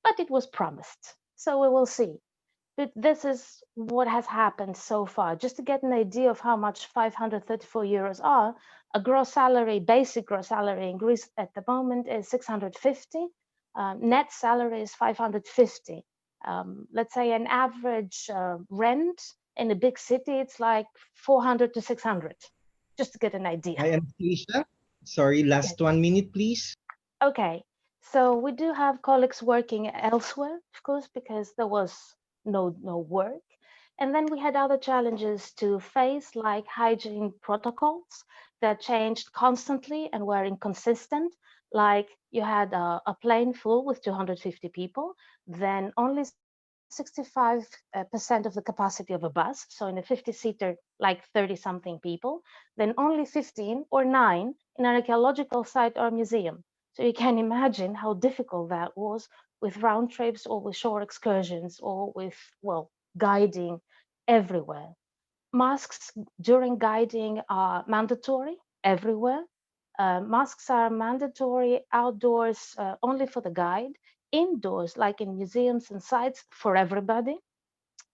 but it was promised. So we will see. But this is what has happened so far. Just to get an idea of how much 534 euros are, a gross salary, basic gross salary in Greece at the moment is 650. Net salary is 550. Let's say an average rent in a big city, it's like 400 to 600, just to get an idea. Hi, Anastasia. Sorry, last 1 minute, please. Okay, so we do have colleagues working elsewhere, of course, because there was no work. And then we had other challenges to face, like hygiene protocols that changed constantly and were inconsistent. Like you had a plane full with 250 people, then only 65% of the capacity of a bus. So in a 50-seater, like 30-something people, then only 15 or 9 in an archaeological site or museum. So you can imagine how difficult that was with round trips or with shore excursions or with, well, guiding everywhere. Masks during guiding are mandatory everywhere. Masks are mandatory outdoors only for the guide, indoors, like in museums and sites, for everybody.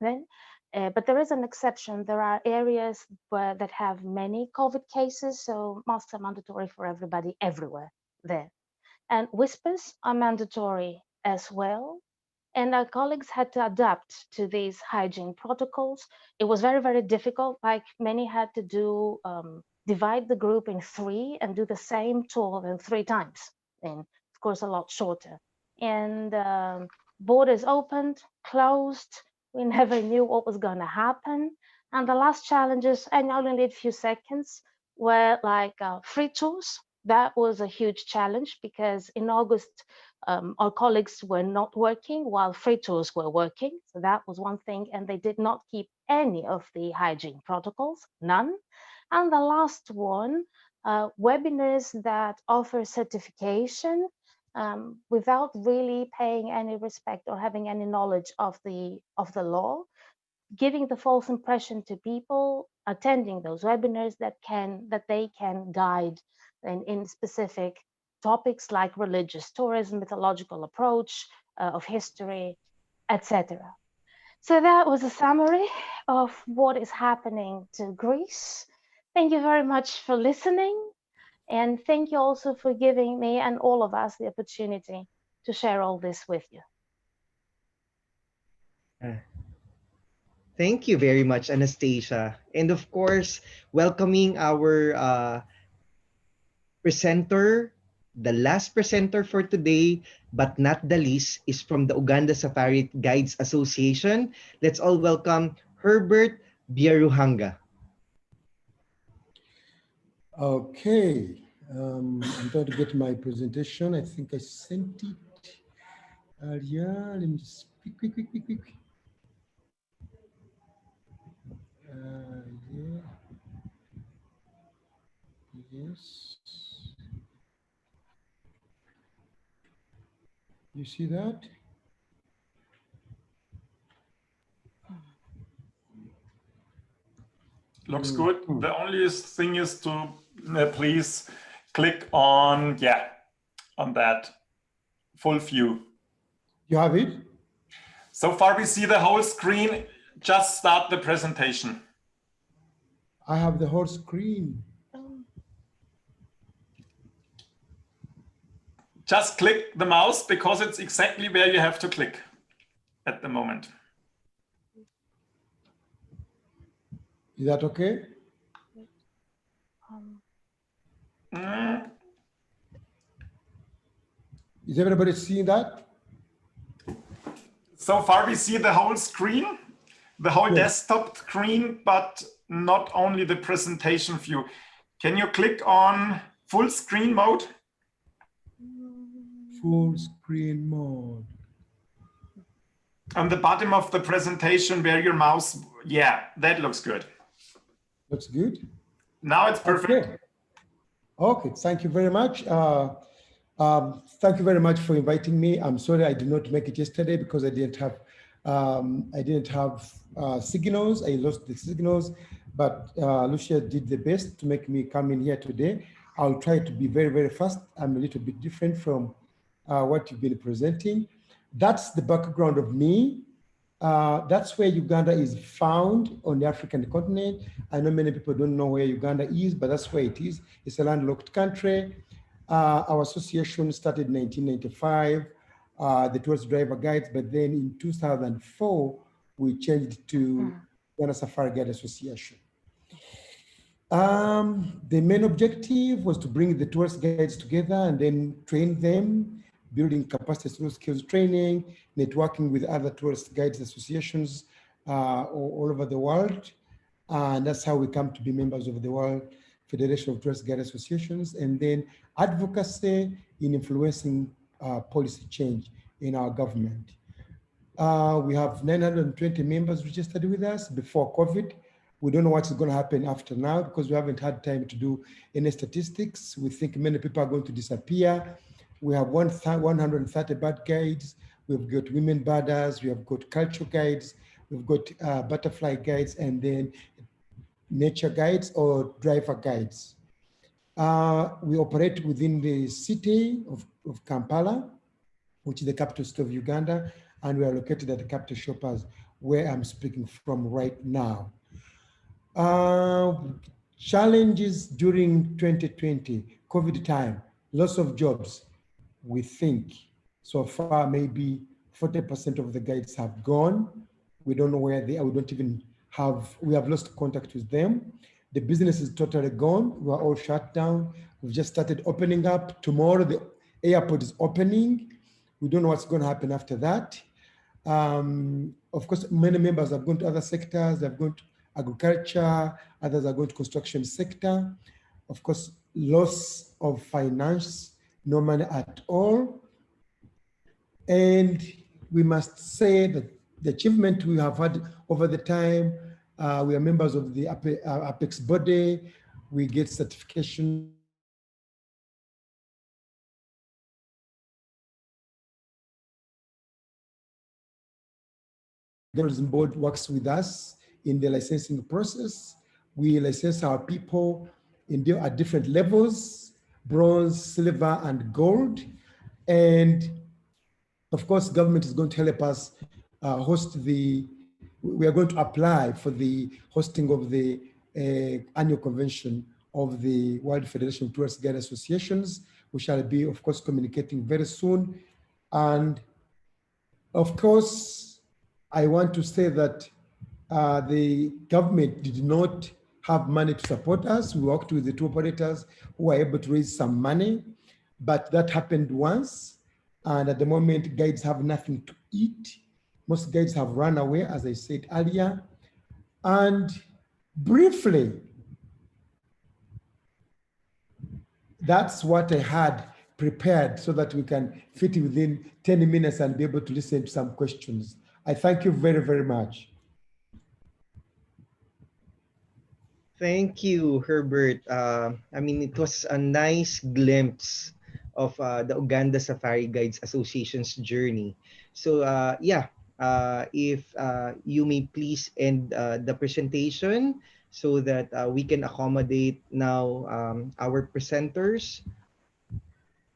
Then, but there is an exception. There are areas that have many COVID cases, so masks are mandatory for everybody everywhere there. And whispers are mandatory as well. And our colleagues had to adapt to these hygiene protocols. It was very, very difficult. Like many had to do, divide the group in 3 and do the same tour then 3 times. And of course, a lot shorter. And borders opened, closed. We never knew what was going to happen. And the last challenges, and I only need a few seconds, were like free tours. That was a huge challenge because in August, our colleagues were not working while free tours were working. So that was one thing. And they did not keep any of the hygiene protocols, none. And the last one, webinars that offer certification without really paying any respect or having any knowledge of the law, giving the false impression to people attending those webinars that they can guide in specific topics like religious tourism, mythological approach of history, etc. So that was a summary of what is happening to Greece. Thank you very much for listening. And thank you also for giving me and all of us the opportunity to share all this with you. Thank you very much, Anastasia. And of course, welcoming our presenter, the last presenter for today, but not the least, is from the Uganda Safari Guides Association. Let's all welcome Herbert Byaruhanga. Okay, I'm trying to get my presentation. I think I sent it earlier. Let me just quick. Yeah. Yes. You see that? Looks good. The only thing is to please click on, on that full view. You have it? So far we see the whole screen. Just start the presentation. I have the whole screen. Just click the mouse because it's exactly where you have to click at the moment. Is that okay? Is everybody seeing that? So far we see the whole screen, the whole Yes. desktop screen, but not only the presentation view. Can you click on full screen mode? Full screen mode. On the bottom of the presentation where your mouse, yeah, that looks good. Looks good. Now it's perfect. Okay, okay, thank you very much. Thank you very much for inviting me. I'm sorry I did not make it yesterday because I didn't have signals. I lost the signals, but Lucia did the best to make me come in here today. I'll try to be very, very fast. I'm a little bit different from what you've been presenting. That's the background of me. That's where Uganda is found on the African continent. I know many people don't know where Uganda is, but that's where it is. It's a landlocked country. Our association started in 1995, the Tourist Driver Guides, but then in 2004, we changed to Uganda Safari Guide Association. The main objective was to bring the tourist guides together and then train them, building capacity through skills training, networking with other tourist guides associations all over the world. And that's how we come to be members of the World Federation of Tourist Guide Associations, and then advocacy in influencing policy change in our government. We have 920 members registered with us before COVID. We don't know what's going to happen after now because we haven't had time to do any statistics. We think many people are going to disappear. We have 130 bird guides. We've got women birders. We have got cultural guides. We've got butterfly guides, and then nature guides or driver guides. We operate within the city of Kampala, which is the capital city of Uganda, and we are located at the capital shoppers where I'm speaking from right now. Challenges during 2020, COVID time, loss of jobs. We think so far maybe 40% of the guides have gone. We don't know where they are. We don't even have, we have lost contact with them. The business is totally gone. We are all shut down. We've just started opening up. Tomorrow, the airport is opening. We don't know what's going to happen after that. Of course, many members have gone to other sectors. They've gone to agriculture. Others are going to construction sector. Of course, loss of finance, no money at all. And we must say that the achievement we have had over the time, we are members of the Apex body. We get certification. The tourism board works with us in the licensing process. We license our people at different levels, bronze, silver, and gold. And of course, government is going to help us we are going to apply for the hosting of the annual convention of the World Federation of Tourist Guide Associations. We shall be, of course, communicating very soon. And of course, I want to say that the government did not have money to support us. We worked with the tour operators who were able to raise some money, but that happened once. And at the moment, guides have nothing to eat. Most guides have run away, as I said earlier. And briefly, that's what I had prepared so that we can fit within 10 minutes and be able to listen to some questions. I thank you very, very much. Thank you, Herbert. I mean, it was a nice glimpse of the Uganda Safari Guides Association's journey. So yeah, if you may please end the presentation so that we can accommodate now our presenters.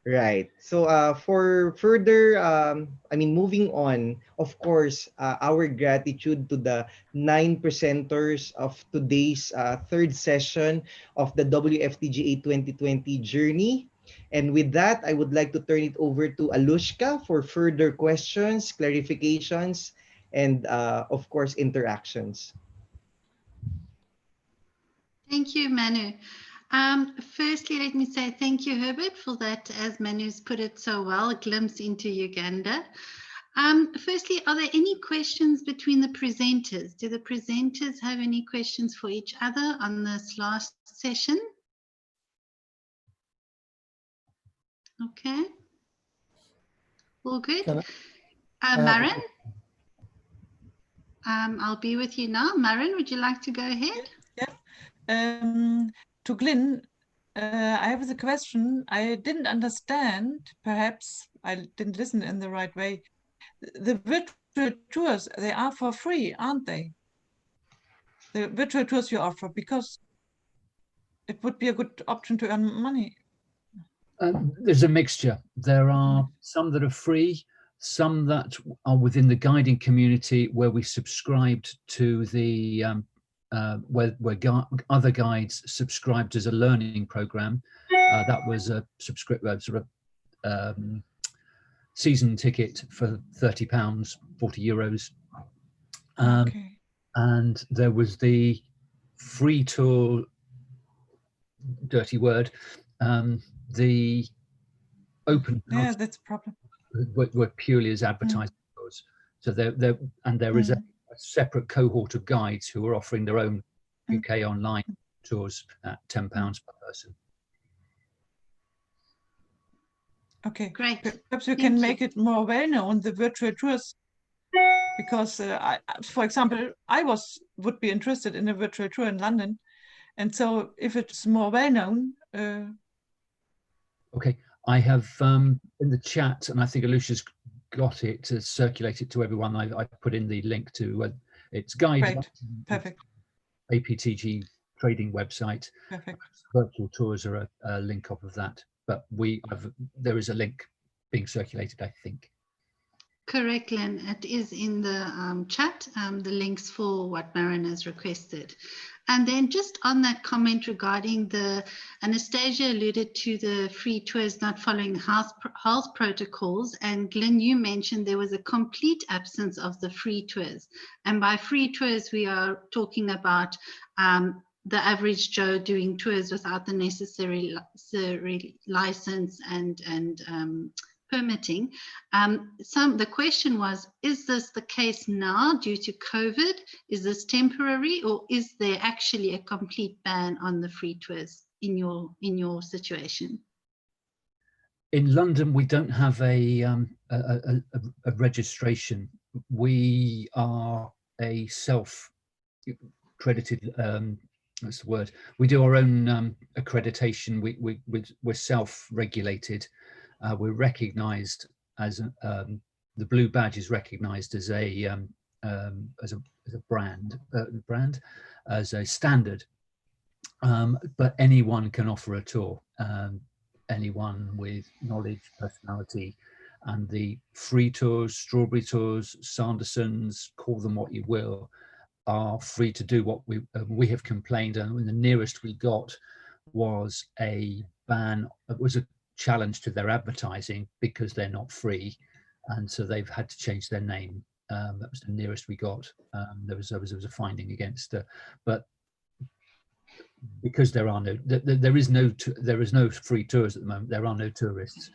Right. So for further, I mean, moving on, of course, our gratitude to the 9 presenters of today's third session of the WFTGA 2020 journey. And with that, I would like to turn it over to Alushca for further questions, clarifications, and of course, interactions. Thank you, Manu. Firstly, let me say thank you, Herbert, for that, as Manu's put it so well, a glimpse into Uganda. Firstly, are there any questions between the presenters? Do the presenters have any questions for each other on this last session? Okay. All good. Maren? I'll be with you now. Maren, would you like to go ahead? Yeah. To Glyn, I have the question. I didn't understand, perhaps I didn't listen in the right way. The virtual tours, they are for free, aren't they? The virtual tours you offer, because it would be a good option to earn money. There's a mixture. There are some that are free, some that are within the guiding community where we subscribed to the where other guides subscribed as a learning program. That was a season ticket for £30, €40. Okay. And there was the free tour, dirty word, the open house, that's a problem. were purely as advertising tours. So there is a separate cohort of guides who are offering their own UK online tours at £10 per person. Okay, great. Perhaps you can make it more well known, the virtual tours, because for example, I would be interested in a virtual tour in London, and so if it's more well known. Okay, I have in the chat, and I think Alushca's got it to circulate it to everyone. I put in the link to its guide. Great, perfect. APTG trading website. Perfect. Virtual tours are a link off of that, but there is a link being circulated, I think. Correct, Glyn. It is in the chat, the links for what Maren has requested. And then just on that comment regarding Anastasia alluded to the free tours not following health protocols. And Glyn, you mentioned there was a complete absence of the free tours. And by free tours, we are talking about the average Joe doing tours without the necessary license and permitting. The question was, is this the case now due to COVID? Is this temporary, or is there actually a complete ban on the free tours in your situation? In London, we don't have a registration. We are a self-accredited, what's the word? We do our own accreditation. We're self-regulated. We're recognised as the blue badge is recognised as a brand, as a standard. But anyone can offer a tour. Anyone with knowledge, personality, and the free tours, strawberry tours, Sandersons, call them what you will, are free to do what we have complained. And the nearest we got was a ban. It was a challenge to their advertising because they're not free, and so they've had to change their name. That was the nearest we got. There was a finding against, but because there is no free tours at the moment. There are no tourists.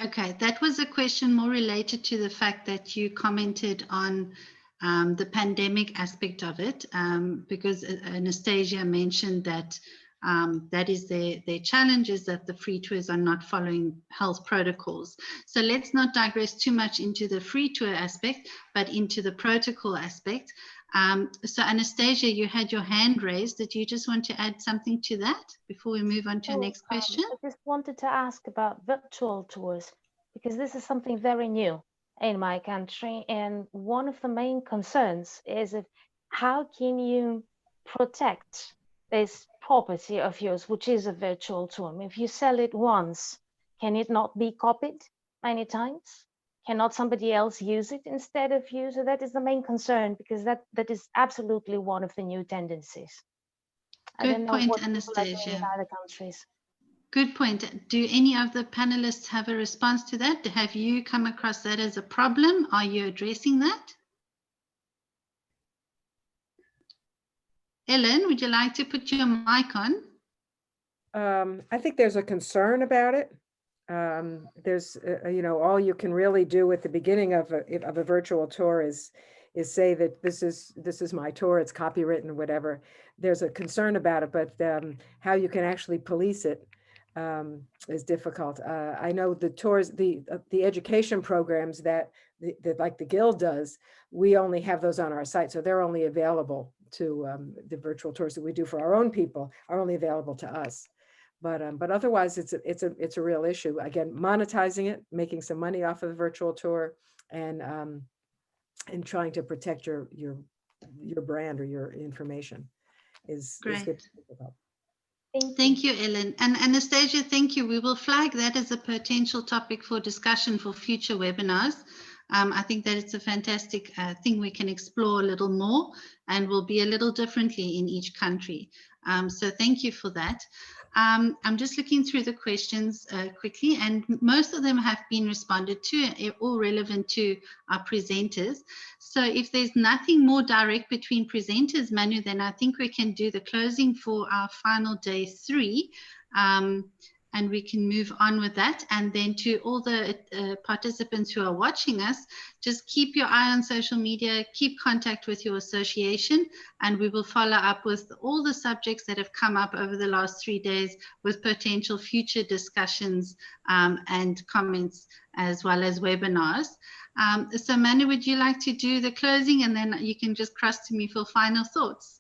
Okay, that was a question more related to the fact that you commented on the pandemic aspect of it, because Anastasia mentioned that that is their challenge, is that the free tours are not following health protocols. So let's not digress too much into the free tour aspect, but into the protocol aspect. So Anastasia, you had your hand raised. Did you just want to add something to that before we move on to the next question? I just wanted to ask about virtual tours, because this is something very new in my country. And one of the main concerns is how can you protect this property of yours, which is a virtual tour? If you sell it once, can it not be copied many times? Cannot somebody else use it instead of you? So that is the main concern, because that is absolutely one of the new tendencies. Good point, Anastasia. In other countries. Good point. Do any of the panelists have a response to that? Have you come across that as a problem? Are you addressing that? Ellen, would you like to put your mic on? I think there's a concern about it. There's, you know, all you can really do at the beginning of a virtual tour is say that this is my tour, it's copywritten, whatever. There's a concern about it, but how you can actually police it is difficult. I know the tours, the education programs that like the Guild does, we only have those on our site, so they're only available to the virtual tours that we do for our own people are only available to us. But otherwise, it's a real issue. Again, monetizing it, making some money off of the virtual tour, and trying to protect your brand or your information is difficult. Thank you, Ellen. And Anastasia, thank you. We will flag that as a potential topic for discussion for future webinars. I think that it's a fantastic thing we can explore a little more, and will be a little differently in each country. So thank you for that. I'm just looking through the questions quickly, and most of them have been responded to, all relevant to our presenters. So if there's nothing more direct between presenters, Manu, then I think we can do the closing for our final day 3. And we can move on with that. And then to all the participants who are watching us, just keep your eye on social media, keep contact with your association, and we will follow up with all the subjects that have come up over the last 3 days with potential future discussions and comments, as well as webinars. So Manu, would you like to do the closing, and then you can just cross to me for final thoughts?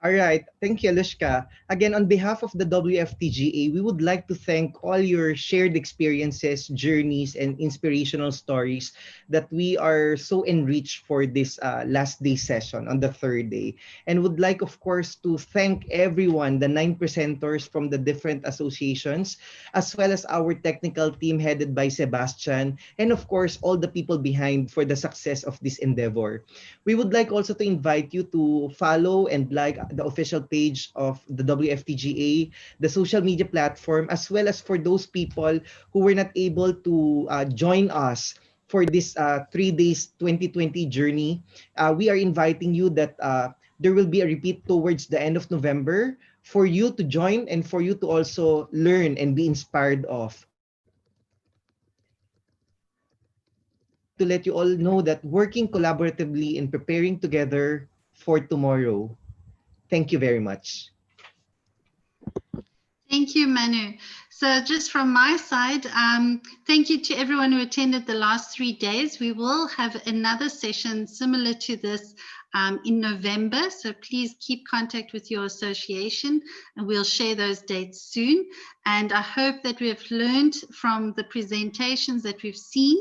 All right. Thank you, Alushca. Again, on behalf of the WFTGA, we would like to thank all your shared experiences, journeys, and inspirational stories that we are so enriched for this last day session on the 3rd day. And would like, of course, to thank everyone, the 9 presenters from the different associations, as well as our technical team headed by Sebastian, and of course, all the people behind for the success of this endeavor. We would like also to invite you to follow and like the official page of the WFTGA, the social media platform, as well as for those people who were not able to join us for this 3 days 2020 journey. We are inviting you that there will be a repeat towards the end of November for you to join and for you to also learn and be inspired of. To let you all know that working collaboratively and preparing together for tomorrow. Thank you very much. Thank you, Manu. So just from my side, thank you to everyone who attended the last 3 days. We will have another session similar to this in November. So please keep contact with your association, and we'll share those dates soon. And I hope that we have learned from the presentations that we've seen.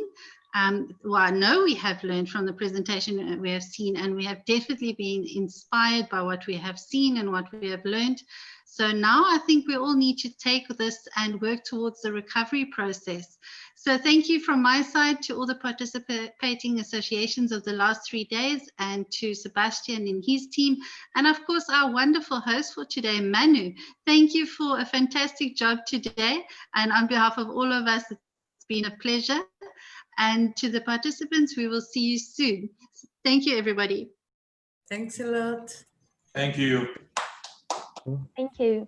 Well, I know we have learned from the presentation we have seen, and we have definitely been inspired by what we have seen and what we have learned. So now I think we all need to take this and work towards the recovery process. So thank you from my side to all the participating associations of the last 3 days, and to Sebastian and his team, and of course our wonderful host for today, Manu. Thank you for a fantastic job today, and on behalf of all of us, it's been a pleasure. And to the participants, we will see you soon. Thank you, everybody. Thanks a lot. Thank you. Thank you.